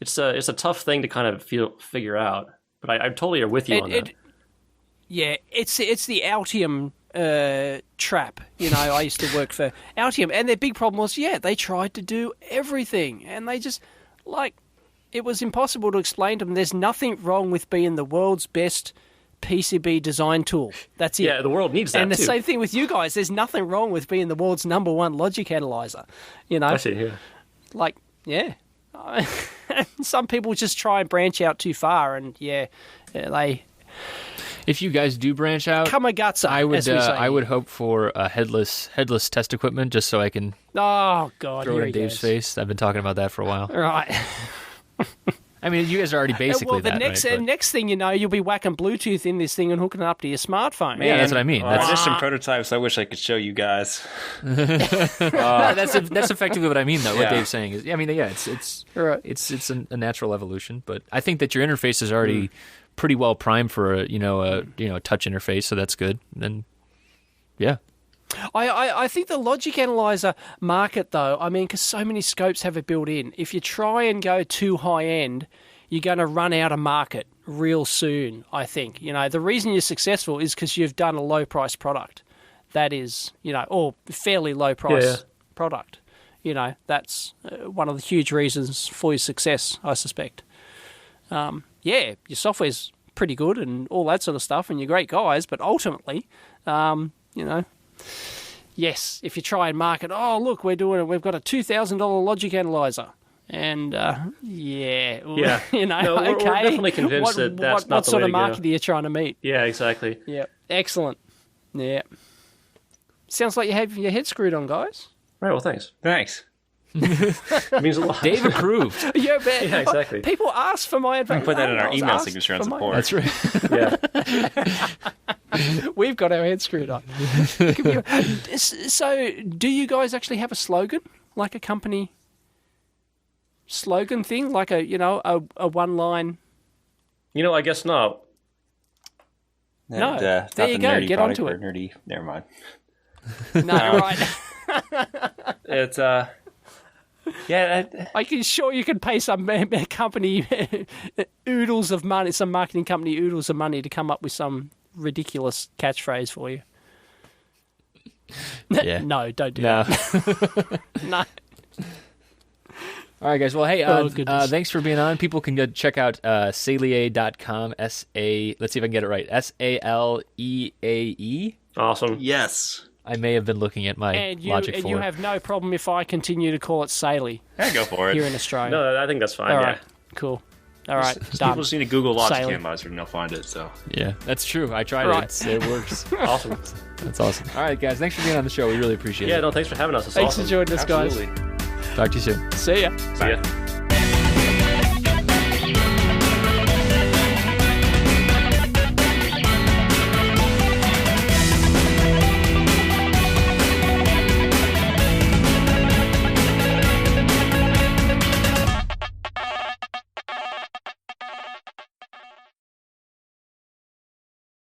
it's a tough thing to kind of figure out. But I totally are with you on that. Yeah, it's the Altium trap. I used to work for Altium, and their big problem was, they tried to do everything, and they just, it was impossible to explain to them. There's nothing wrong with being the world's best PCB design tool. That's it. Yeah, the world needs that, and the same thing with you guys. There's nothing wrong with being the world's #1 logic analyzer. I see, yeah. Some people just try and branch out too far, and they... If you guys do branch out, Kamagatsa, I would hope for a headless test equipment, just so I can throw it in Dave's face. I've been talking about that for a while. Right. I mean, you guys are already basically next thing you know, you'll be whacking Bluetooth in this thing and hooking it up to your smartphone. Yeah, that's what I mean. There's some prototypes I wish I could show you guys. No, that's effectively what I mean, though. What Dave's saying is, it's a natural evolution, but I think that your interface is already pretty well primed for a touch interface, so that's good. And I think the logic analyzer market, though, I mean, because so many scopes have it built in, if you try and go too high end, you're going to run out of market real soon, I think. You know, the reason you're successful is because you've done a low price product. That is, you know, or fairly low price product. You know, that's one of the huge reasons for your success, I suspect. Your software's pretty good and all that sort of stuff, and you're great guys, but ultimately, you know, yes, if you try and market, oh, look, we've got a $2,000 logic analyzer. And, you know, no, okay. We're definitely convinced that's not what the sort way of to market go. are you trying to meet? Yeah, exactly. Yeah, excellent. Yeah. Sounds like you have your head screwed on, guys. Right, well, thanks. Thanks. It means a lot. Dave approved. Yeah, exactly. People ask for my advice. We put that in our email signature on support. That's right. Yeah. We've got our head screwed on. So, do you guys actually have a slogan, like a company slogan thing, like a one line? You know, I guess not. No, Not there the you go. nerdy Get product onto or it. Nerdy. Never mind. No, right. It's I can sure you can pay some company oodles of money, some marketing company oodles of money to come up with some ridiculous catchphrase for you. Yeah. No, don't do No. that. No. All right, guys. Well, hey, goodness. thanks for being on. People can go check out SayLeeAy.com. Let's see if I can get it right. SayLeeAy. Awesome. yes. I may have been looking at my And logic for you it. have no problem if I continue to call it SayLeeAy Yeah, go for it. here in Australia. No, I think that's fine. All Yeah. right, cool. All right, People done. just need to Google Logic Sailing. Analyzer and they'll find it. So Yeah, that's true. I tried Right. it. It works. Awesome. That's awesome. All right, guys. Thanks for being on the show. We really appreciate Yeah, it. no, thanks for having us. It's Thanks awesome. for joining us, guys. absolutely. Talk to you soon. See ya. See ya.